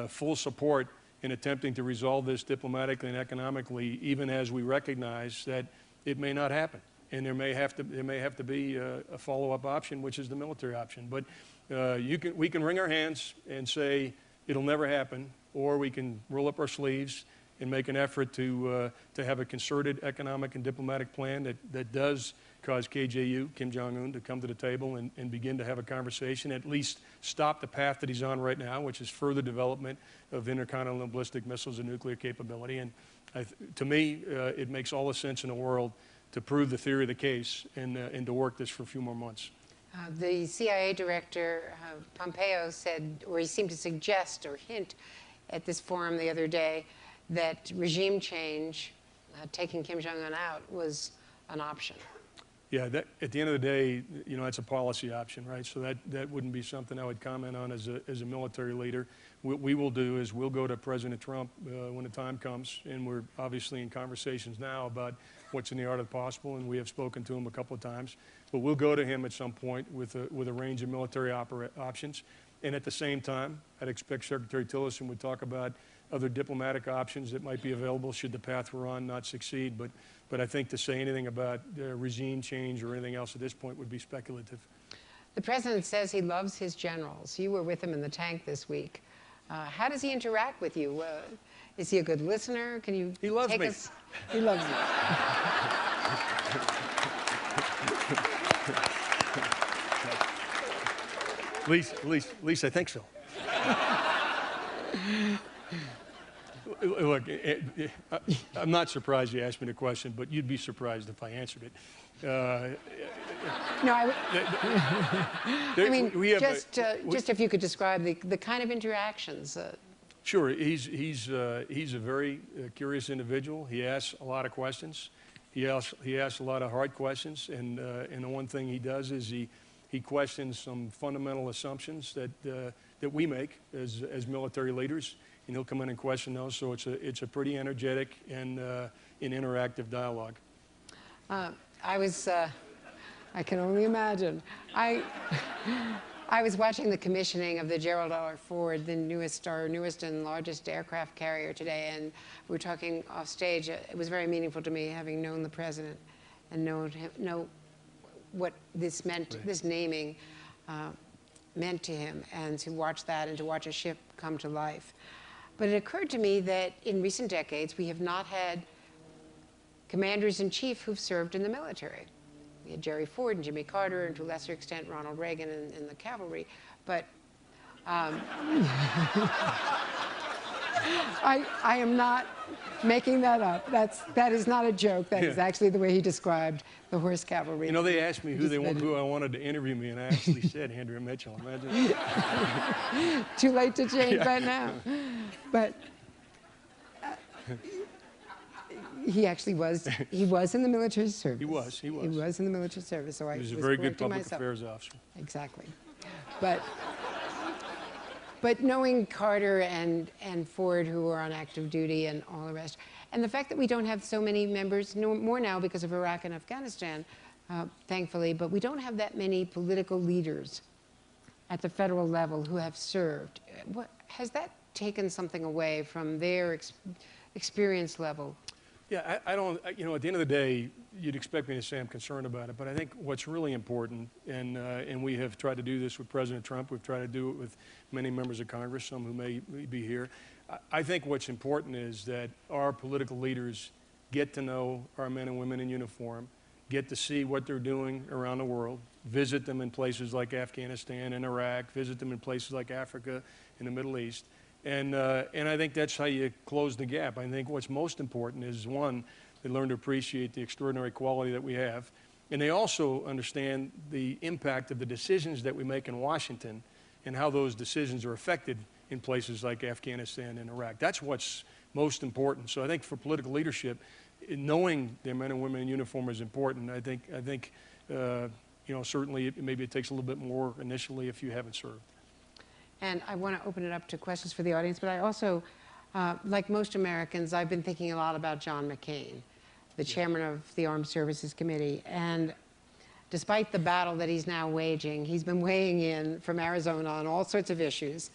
B: full support in attempting to resolve this diplomatically and economically, even as we recognize that it may not happen. And there may have to be a follow-up option, which is the military option. But we can wring our hands and say it'll never happen, or we can roll up our sleeves and make an effort to have a concerted economic and diplomatic plan that does cause KJU, Kim Jong-un, to come to the table and begin to have a conversation, at least stop the path that he's on right now, which is further development of intercontinental ballistic missiles and nuclear capability. And to me, it makes all the sense in the world to prove the theory of the case and to work this for a few more months.
A: The CIA director, Pompeo, said, or he seemed to suggest or hint at this forum the other day, that regime change, taking Kim Jong-un out, was an option.
B: Yeah, at the end of the day, that's a policy option, right? So that wouldn't be something I would comment on as a military leader. What we will do is we'll go to President Trump when the time comes, and we're obviously in conversations now about what's in the art of the possible, and we have spoken to him a couple of times. But we'll go to him at some point with a range of military options. And at the same time, I'd expect Secretary Tillerson would talk about other diplomatic options that might be available should the path we're on not succeed. But I think to say anything about regime change or anything else at this point would be speculative.
A: The president says he loves his generals. You were with him in the tank this week. How does he interact with you? Is he a good listener? Can you
B: He loves
A: take
B: me.
A: us?
C: He loves you.
B: At least I think so. Look, I'm not surprised you asked me the question, but you'd be surprised if I answered it.
A: No, I mean, just if you could describe the kind of interactions.
B: Sure, he's a very curious individual. He asks a lot of questions. He asks a lot of hard questions, and the one thing he does is he questions some fundamental assumptions that we make as military leaders, and he'll come in and question those. So it's a pretty energetic and interactive dialogue.
A: I can only imagine. I was watching the commissioning of the Gerald R. Ford, the newest and largest aircraft carrier today, and we were talking off stage. It was very meaningful to me, having known the president and know what this meant, right. This naming. meant to him, and to watch that and to watch a ship come to life. But it occurred to me that in recent decades, we have not had commanders-in-chief who've served in the military. We had Gerry Ford and Jimmy Carter, and to a lesser extent, Ronald Reagan in the cavalry. But
C: I am not making that up. That is not a joke. That is actually the way he described the horse cavalry.
B: You know, they asked me who I wanted to interview me, and I actually said Andrea Mitchell. Imagine.
C: Too late to change that now. But he actually was. He was in the military service.
B: He was.
C: He was in the military service. So
B: He was
C: I
B: a
C: was
B: very good
C: correcting
B: public
C: myself.
B: affairs officer.
C: Exactly. But knowing Carter and Ford, who were on active duty, and all the rest, and the fact that we don't have so many members, no more now because of Iraq and Afghanistan, thankfully, but we don't have that many political leaders at the federal level who have served. Has that taken something away from their experience level?
B: Yeah, I don't, you know, at the end of the day, you'd expect me to say I'm concerned about it, but I think what's really important, and we have tried to do this with President Trump, we've tried to do it with many members of Congress, some who may be here. I think what's important is that our political leaders get to know our men and women in uniform, get to see what they're doing around the world, visit them in places like Afghanistan and Iraq, visit them in places like Africa and the Middle East. And I think that's how you close the gap. I think what's most important is, one, they learn to appreciate the extraordinary quality that we have. And they also understand the impact of the decisions that we make in Washington and how those decisions are affected in places like Afghanistan and Iraq. That's what's most important. So I think for political leadership, knowing their men and women in uniform is important. I think you know, certainly maybe it takes a little bit more initially if you haven't served.
A: And I want to open it up to questions for the audience, but I also, like most Americans, I've been thinking a lot about John McCain, the chairman of the Armed Services Committee. And despite the battle that he's now waging, he's been weighing in from Arizona on all sorts of issues,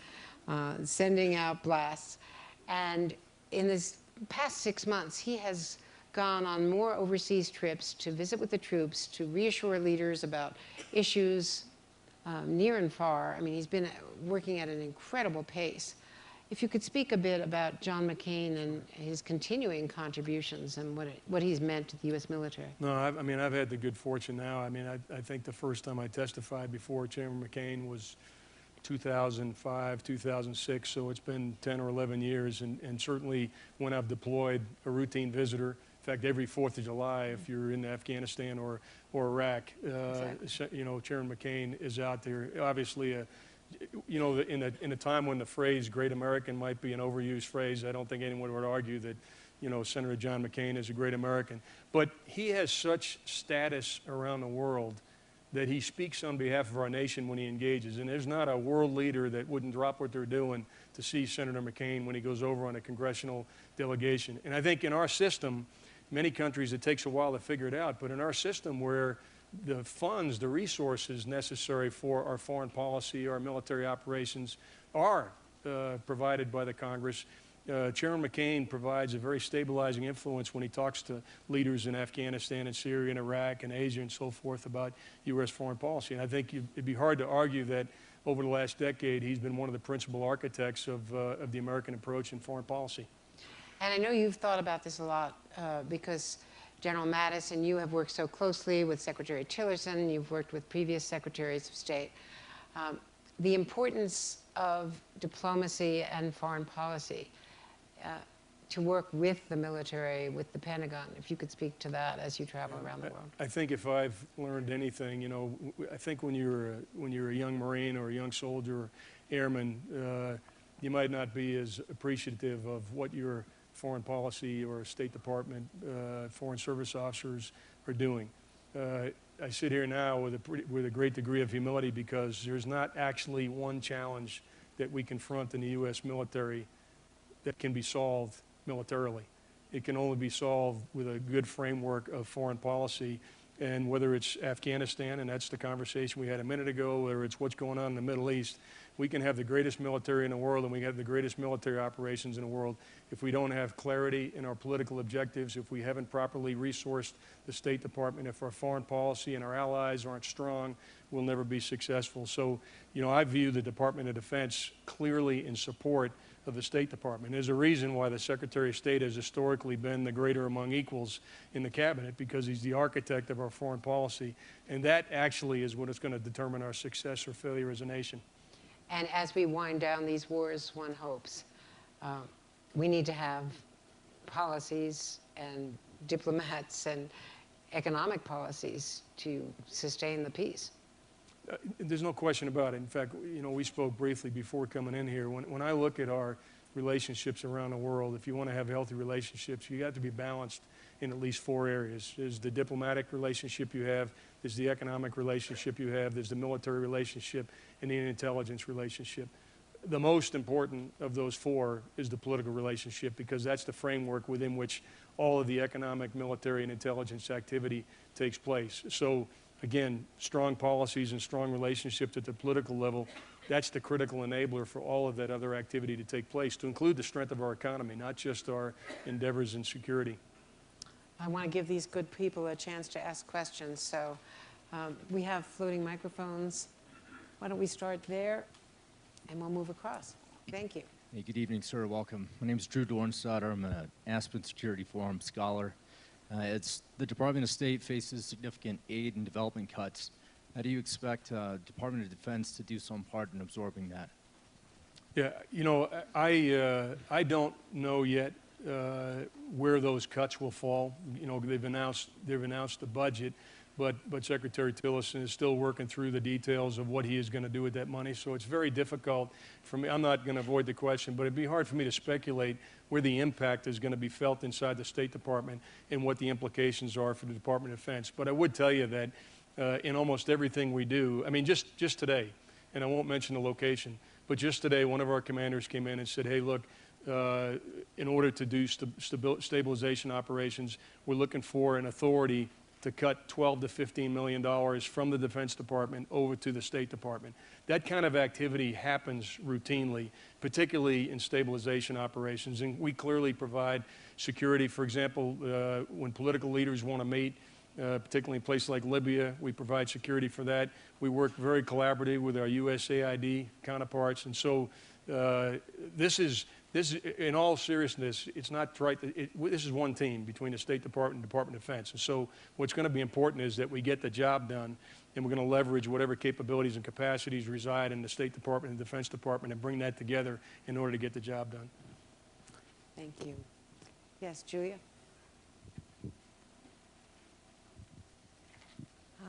A: sending out blasts. And in this past 6 months, he has gone on more overseas trips to visit with the troops, to reassure leaders about issues near and far. I mean, he's been working at an incredible pace. If you could speak a bit about John McCain and his continuing contributions and what he's meant to the U.S. military.
B: No, I mean, I've had the good fortune now. I mean, I think the first time I testified before Chairman McCain was 2005, 2006, so it's been 10 or 11 years, and certainly when I've deployed a routine visitor, in fact, every 4th of July, if you're in Afghanistan or Iraq,
A: Exactly.
B: you know, Chairman McCain is out there. Obviously, you know, in a time when the phrase "Great American" might be an overused phrase, I don't think anyone would argue that, you know, Senator John McCain is a great American. But he has such status around the world that he speaks on behalf of our nation when he engages. And there's not a world leader that wouldn't drop what they're doing to see Senator McCain when he goes over on a congressional delegation. And I think in our system, many countries, it takes a while to figure it out, but in our system where the funds, the resources necessary for our foreign policy, our military operations are provided by the Congress, Chairman McCain provides a very stabilizing influence when he talks to leaders in Afghanistan and Syria and Iraq and Asia and so forth about U.S. foreign policy. And I think it'd be hard to argue that over the last decade, he's been one of the principal architects of the American approach in foreign policy.
A: And I know you've thought about this a lot because General Mattis and you have worked so closely with Secretary Tillerson, you've worked with previous secretaries of state. The importance of diplomacy and foreign policy to work with the military, with the Pentagon, if you could speak to that as you travel around the world.
B: I think if I've learned anything, you know, I think when you're a young Marine or a young soldier or airman, you might not be as appreciative of what your foreign policy or State Department, Foreign Service officers are doing. I sit here now with a great degree of humility because there's not actually one challenge that we confront in the U.S. military that can be solved militarily. It can only be solved with a good framework of foreign policy. And whether it's Afghanistan, and that's the conversation we had a minute ago, whether it's what's going on in the Middle East, we can have the greatest military in the world and we have the greatest military operations in the world. If we don't have clarity in our political objectives, if we haven't properly resourced the State Department, if our foreign policy and our allies aren't strong, we'll never be successful. So, you know, I view the Department of Defense clearly in support of the State Department. There's a reason why the Secretary of State has historically been the greater among equals in the cabinet, because he's the architect of our foreign policy. And that actually is what is going to determine our success or failure as a nation.
A: And as we wind down these wars, one hopes, we need to have policies and diplomats and economic policies to sustain the peace.
B: There's no question about it. In fact, you know, we spoke briefly before coming in here. When I look at our relationships around the world, if you want to have healthy relationships, you have to be balanced in at least 4 areas. There's the diplomatic relationship you have, there's the economic relationship you have, there's the military relationship, and the intelligence relationship. The most important of those 4 is the political relationship, because that's the framework within which all of the economic, military, and intelligence activity takes place. So again, strong policies and strong relationships at the political level, that's the critical enabler for all of that other activity to take place, to include the strength of our economy, not just our endeavors in security.
A: I want to give these good people a chance to ask questions. So we have floating microphones. Why don't we start there, and we'll move across. Thank you.
D: Hey, good evening, sir. Welcome. My name is Drew Dornstadter. I'm an Aspen Security Forum scholar. As the Department of State faces significant aid and development cuts, how do you expect Department of Defense to do some part in absorbing that?
B: Yeah, you know, I don't know yet where those cuts will fall. You know, they've announced the budget, but Secretary Tillerson is still working through the details of what he is going to do with that money. So it's very difficult for me. I'm not going to avoid the question, but it'd be hard for me to speculate where the impact is going to be felt inside the State Department and what the implications are for the Department of Defense. But I would tell you that in almost everything we do, I mean, just today, and I won't mention the location, but just today, one of our commanders came in and said, hey, look, in order to do stabilization operations, we're looking for an authority to cut $12 to $15 million from the Defense Department over to the State Department. That kind of activity happens routinely, particularly in stabilization operations. And we clearly provide security. For example, when political leaders want to meet, particularly in places like Libya, we provide security for that. We work very collaboratively with our USAID counterparts. And so this is, in all seriousness, it's not right. This is one team between the State Department and Department of Defense. And so what's going to be important is that we get the job done, and we're going to leverage whatever capabilities and capacities reside in the State Department and Defense Department and bring that together in order to get the job done.
A: Thank you. Yes, Julia?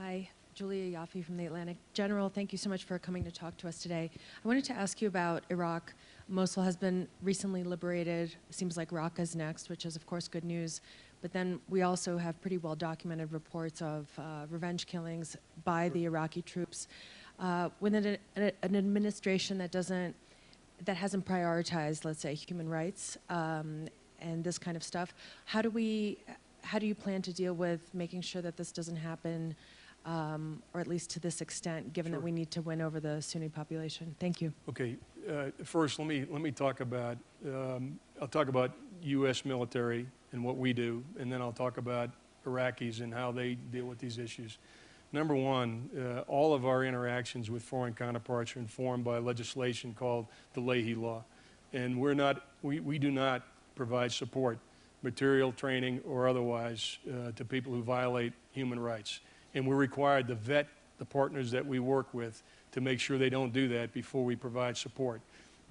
E: Hi, Julia Yaffe from the Atlantic. General, thank you so much for coming to talk to us today. I wanted to ask you about Iraq. Mosul has been recently liberated. It seems like Raqqa is next, which is, of course, good news. But then we also have pretty well-documented reports of revenge killings by the Iraqi troops. Within an administration that hasn't prioritized, let's say, human rights and this kind of stuff, how do you plan to deal with making sure that this doesn't happen, or at least to this extent, given that we need to win over the Sunni population? Thank you.
B: Okay. First, let me talk about, I'll talk about U.S. military and what we do, and then I'll talk about Iraqis and how they deal with these issues. Number one, all of our interactions with foreign counterparts are informed by legislation called the Leahy Law. And we do not provide support, material, training, or otherwise, to people who violate human rights. And we're required to vet the partners that we work with to make sure they don't do that before we provide support.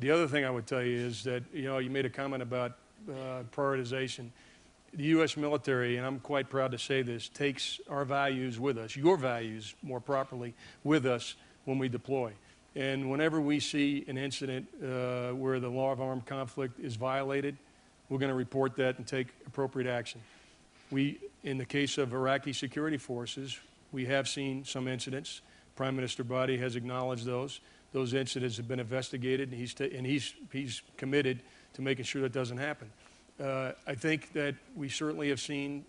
B: The other thing I would tell you is that, you know, you made a comment about prioritization. The U.S. military, and I'm quite proud to say this, takes our values with us, your values more properly, with us when we deploy. And whenever we see an incident where the law of armed conflict is violated, we're going to report that and take appropriate action. In the case of Iraqi security forces, we have seen some incidents. Prime Minister Badi has acknowledged those. Those incidents have been investigated, and he's committed to making sure that doesn't happen. I think that we certainly have seen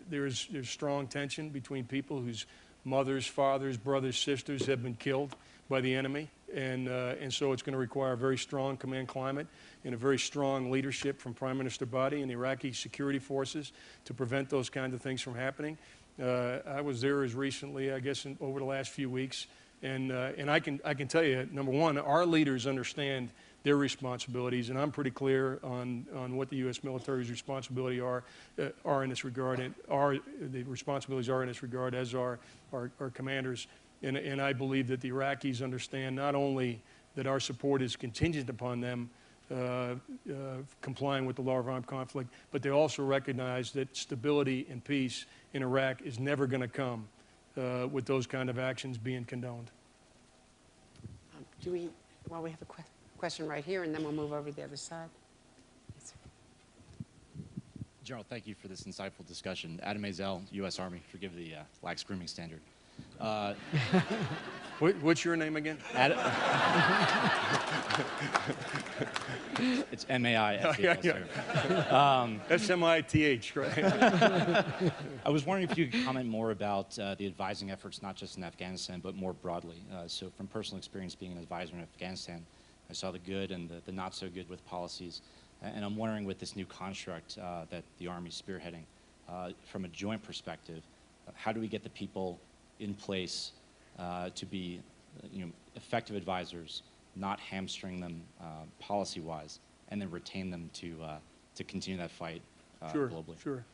B: there's strong tension between people whose mothers, fathers, brothers, sisters have been killed by the enemy, and so it's going to require a very strong command climate and a very strong leadership from Prime Minister Badi and the Iraqi security forces to prevent those kinds of things from happening. I was there as recently, I guess, over the last few weeks, and I can tell you, number one, our leaders understand their responsibilities, and I'm pretty clear on what the U.S. military's responsibility are in this regard, and the responsibilities are in this regard, as are our commanders. And I believe that the Iraqis understand not only that our support is contingent upon them complying with the law of armed conflict, but they also recognize that stability and peace in Iraq is never going to come with those kind of actions being condoned.
C: We have a question right here, and then we'll move over to the other side. Yes, sir.
F: General, thank you for this insightful discussion. Adam Mazel, U.S. Army, forgive the lax grooming standard.
B: What's your name again?
F: It's M-A-I-S.
B: S-M-I-T-H, right?
F: I was wondering if you could comment more about the advising efforts, not just in Afghanistan, but more broadly. So from personal experience being an advisor in Afghanistan, I saw the good and the not so good with policies. And I'm wondering with this new construct that the Army's spearheading, from a joint perspective, how do we get the people in place to be effective advisors, not hamstring them policy-wise, and then retain them to continue that fight globally?
B: Sure.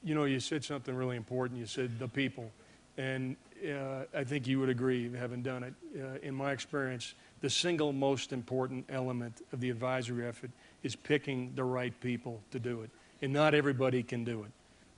B: You said something really important. You said the people. And I think you would agree, having done it. In my experience, the single most important element of the advisory effort is picking the right people to do it. And not everybody can do it.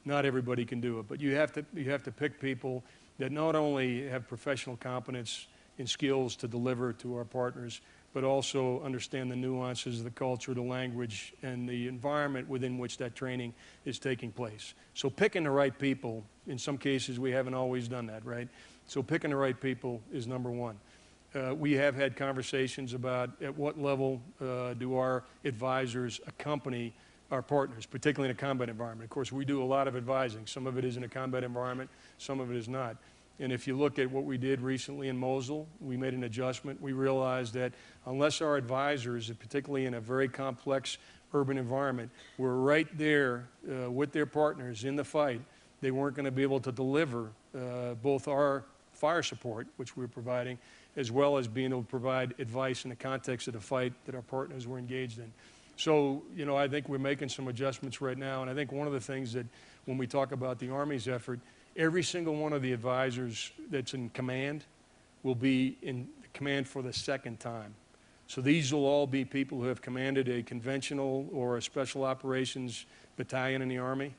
B: Not everybody can do it. But you have to pick people that not only have professional competence and skills to deliver to our partners, but also understand the nuances of the culture, the language, and the environment within which that training is taking place. So picking the right people, in some cases we haven't always done that, right? So picking the right people is number one. We have had conversations about at what level do our advisors accompany our partners, particularly in a combat environment. Of course, we do a lot of advising. Some of it is in a combat environment, some of it is not. And if you look at what we did recently in Mosul, we made an adjustment. We realized that unless our advisors, particularly in a very complex urban environment, were right there with their partners in the fight, they weren't going to be able to deliver both our fire support, which we were providing, as well as being able to provide advice in the context of the fight that our partners were engaged in. So, I think we're making some adjustments right now, and I think one of the things that when we talk about the Army's effort, every single one of the advisors that's in command will be in command for the second time. So these will all be people who have commanded a conventional or a special operations battalion in the Army,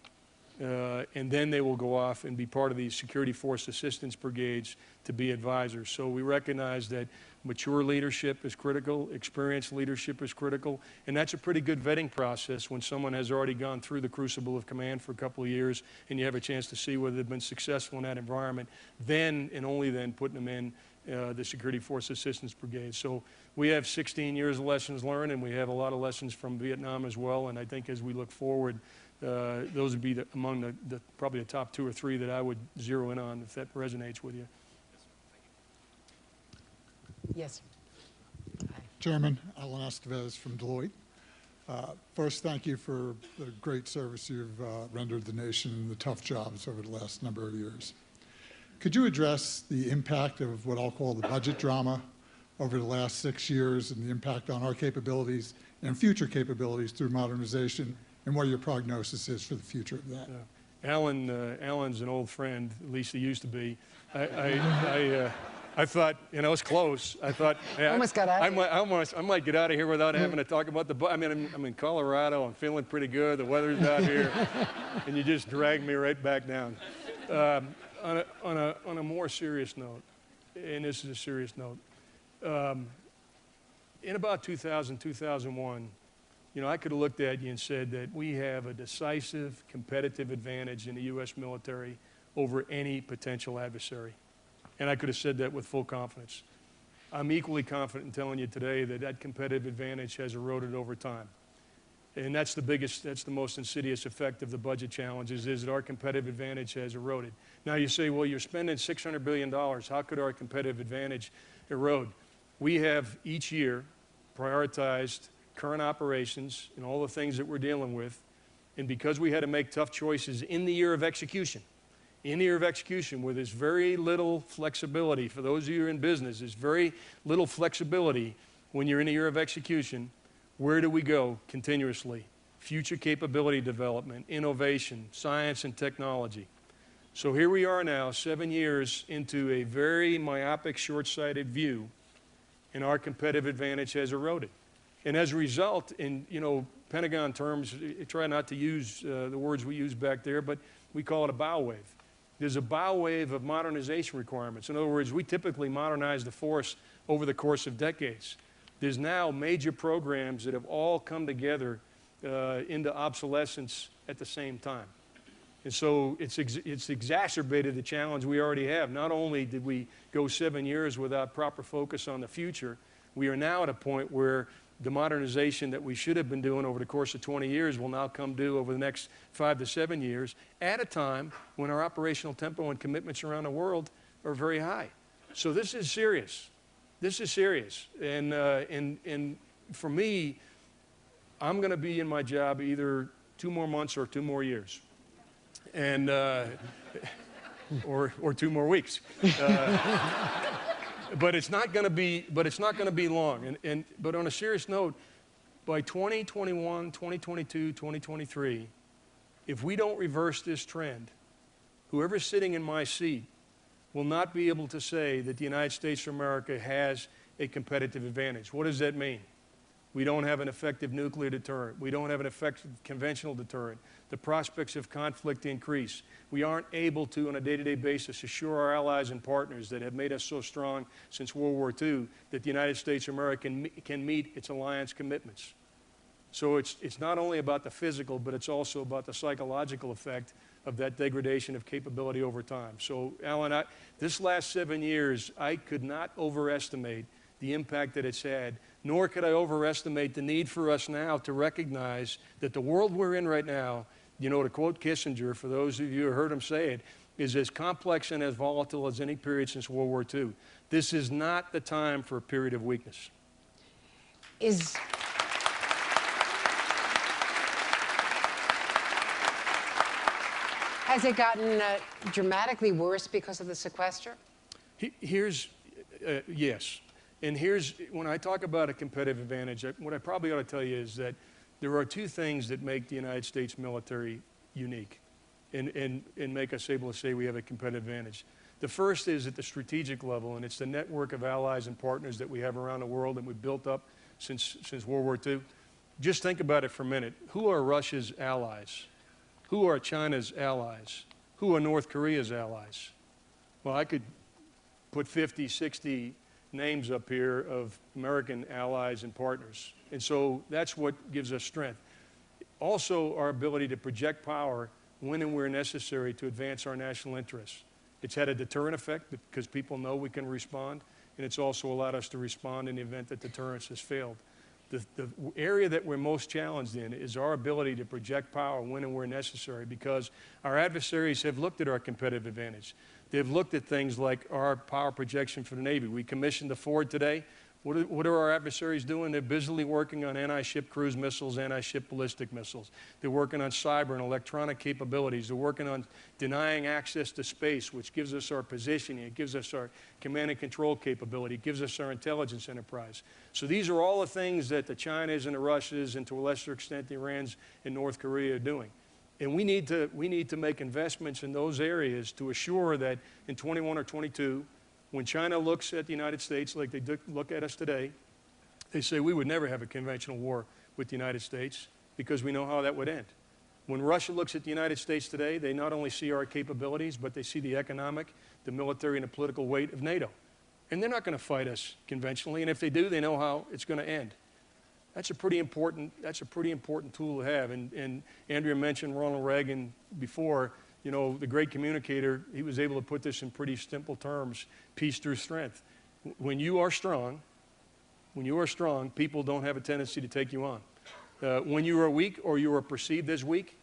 B: and then they will go off and be part of the security force assistance brigades to be advisors. So we recognize that mature leadership is critical, experienced leadership is critical, and that's a pretty good vetting process when someone has already gone through the crucible of command for a couple of years and you have a chance to see whether they've been successful in that environment, then and only then putting them in the security force assistance brigade. So we have 16 years of lessons learned, and we have a lot of lessons from Vietnam as well, and I think as we look forward, those would be among probably the top 2 or 3 that I would zero in on, if that resonates with you.
C: Yes.
G: Chairman, Alan Estevez from Deloitte. First, thank you for the great service you've rendered the nation in the tough jobs over the last number of years. Could you address the impact of what I'll call the budget drama over the last 6 years and the impact on our capabilities and future capabilities through modernization, and what your prognosis is for the future of that?
B: Alan's an old friend, at least he used to be. I thought, it's close. I thought, hey,
C: Almost got out of here.
B: I might get out of here without having to talk about I'm in Colorado. I'm feeling pretty good. The weather's out here, and you just dragged me right back down. On a more serious note, and this is a serious note, in about 2000, 2001, I could have looked at you and said that we have a decisive competitive advantage in the U.S. military over any potential adversary. And I could have said that with full confidence. I'm equally confident in telling you today that that competitive advantage has eroded over time. And that's the most insidious effect of the budget challenges, is that our competitive advantage has eroded. Now you say, well, you're spending $600 billion. How could our competitive advantage erode? We have each year prioritized current operations and all the things that we're dealing with. And because we had to make tough choices in the year of execution, in the year of execution, where there's very little flexibility, for those of you who are in business, there's very little flexibility when you're in a year of execution, where do we go continuously? Future capability development, innovation, science and technology. So here we are now, 7 years into a very myopic, short-sighted view, and our competitive advantage has eroded. And as a result, in Pentagon terms, try not to use the words we used back there, but we call it a bow wave. There's a bow wave of modernization requirements. In other words, we typically modernize the force over the course of decades. There's now major programs that have all come together into obsolescence at the same time. And so it's exacerbated the challenge we already have. Not only did we go 7 years without proper focus on the future, we are now at a point where the modernization that we should have been doing over the course of 20 years will now come due over the next 5 to 7 years at a time when our operational tempo and commitments around the world are very high. So this is serious. This is serious. And for me, I'm going to be in my job either 2 more months or 2 more years. And or 2 more weeks. But it's not going to be long. But on a serious note, by 2021, 2022, 2023, if we don't reverse this trend, whoever's sitting in my seat will not be able to say that the United States of America has a competitive advantage. What does that mean? We don't have an effective nuclear deterrent. We don't have an effective conventional deterrent. The prospects of conflict increase. We aren't able to, on a day-to-day basis, assure our allies and partners that have made us so strong since World War II that the United States of America can meet its alliance commitments. So it's not only about the physical, but it's also about the psychological effect of that degradation of capability over time. So, Alan, this last 7 years, I could not overestimate the impact that it's had, nor could I overestimate the need for us now to recognize that the world we're in right now, to quote Kissinger, for those of you who heard him say it, is as complex and as volatile as any period since World War II. This is not the time for a period of weakness.
A: Has it gotten dramatically worse because of the sequester?
B: Yes. And when I talk about a competitive advantage, what I probably ought to tell you is that there are 2 things that make the United States military unique and make us able to say we have a competitive advantage. The first is at the strategic level, and it's the network of allies and partners that we have around the world and we've built up since World War II. Just think about it for a minute. Who are Russia's allies? Who are China's allies? Who are North Korea's allies? Well, I could put 50, 60 names up here of American allies and partners. And so that's what gives us strength. Also, our ability to project power when and where necessary to advance our national interests. It's had a deterrent effect because people know we can respond, and it's also allowed us to respond in the event that deterrence has failed. The area that we're most challenged in is our ability to project power when and where necessary, because our adversaries have looked at our competitive advantage. They've looked at things like our power projection for the Navy. We commissioned the Ford today. What are our adversaries doing? They're busily working on anti-ship cruise missiles, anti-ship ballistic missiles. They're working on cyber and electronic capabilities. They're working on denying access to space, which gives us our positioning. It gives us our command and control capability. It gives us our intelligence enterprise. So these are all the things that the Chinas and the Russias, and to a lesser extent the Irans and North Korea are doing. And we need to make investments in those areas to assure that in 21 or 22, when China looks at the United States like they look at us today, they say we would never have a conventional war with the United States because we know how that would end. When Russia looks at the United States today, they not only see our capabilities, but they see the economic, the military, and the political weight of NATO. And they're not going to fight us conventionally, and if they do, they know how it's going to end. That's a pretty important tool to have. And Andrea mentioned Ronald Reagan before. The great communicator, he was able to put this in pretty simple terms: peace through strength. When you are strong, people don't have a tendency to take you on. When you are weak or you are perceived as weak,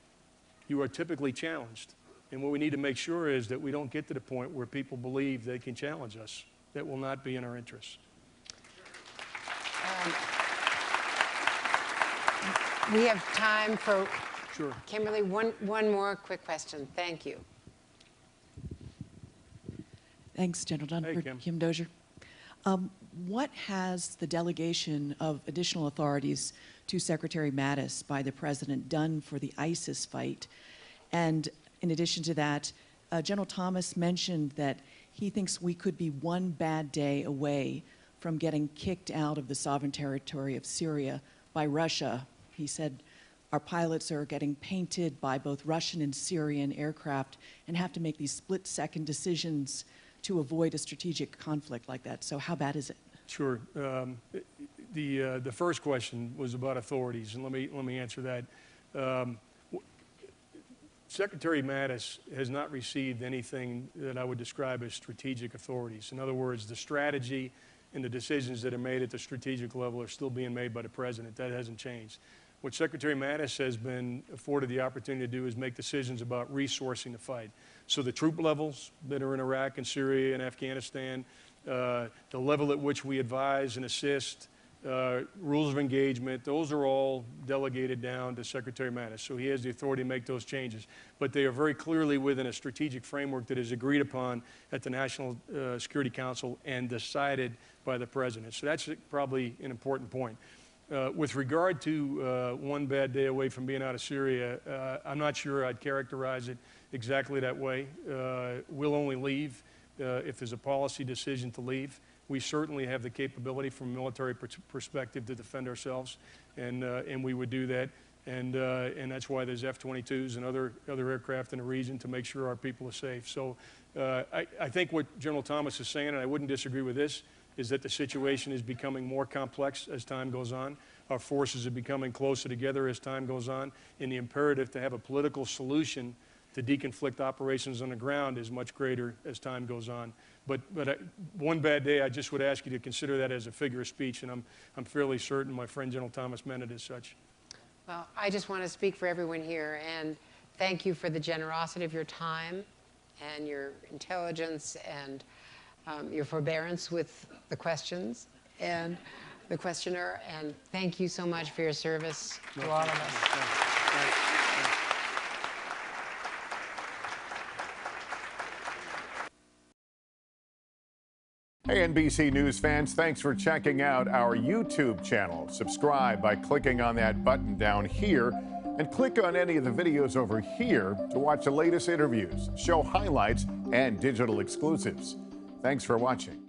B: you are typically challenged. And what we need to make sure is that we don't get to the point where people believe they can challenge us. That will not be in our interests.
A: We have time for,
B: Sure.
A: Kimberly, one more quick question. Thank you.
H: Thanks, General Dunford.
B: Kim.
H: Kim Dozier. What has the delegation of additional authorities to Secretary Mattis by the President done for the ISIS fight? And in addition to that, General Thomas mentioned that he thinks we could be one bad day away from getting kicked out of the sovereign territory of Syria by Russia. He said our pilots are getting painted by both Russian and Syrian aircraft and have to make these split-second decisions to avoid a strategic conflict like that. So how bad is it?
B: Sure. The first question was about authorities, and let me answer that. Secretary Mattis has not received anything that I would describe as strategic authorities. In other words, the strategy and the decisions that are made at the strategic level are still being made by the President. That hasn't changed. What Secretary Mattis has been afforded the opportunity to do is make decisions about resourcing the fight. So the troop levels that are in Iraq and Syria and Afghanistan, the level at which we advise and assist, rules of engagement, those are all delegated down to Secretary Mattis. So he has the authority to make those changes. But they are very clearly within a strategic framework that is agreed upon at the National Security Council and decided by the President. So that's probably an important point. With regard to one bad day away from being out of Syria, I'm not sure I'd characterize it exactly that way. We'll only leave if there's a policy decision to leave. We certainly have the capability from a military perspective to defend ourselves, and we would do that. And that's why there's F-22s and other aircraft in the region to make sure our people are safe. So I think what General Thomas is saying, and I wouldn't disagree with this, is that the situation is becoming more complex as time goes on. Our forces are becoming closer together as time goes on, and the imperative to have a political solution to deconflict operations on the ground is much greater as time goes on. But one bad day, I just would ask you to consider that as a figure of speech, and I'm fairly certain my friend General Thomas meant it as such.
C: Well, I just want to speak for everyone here and thank you for the generosity of your time and your intelligence and your forbearance with the questions and the questioner, and thank you so much for your service to all of us.
B: Thanks.
I: Hey, NBC News fans, thanks for checking out our YouTube channel. Subscribe by clicking on that button down here and click on any of the videos over here to watch the latest interviews, show highlights, and digital exclusives. Thanks for watching.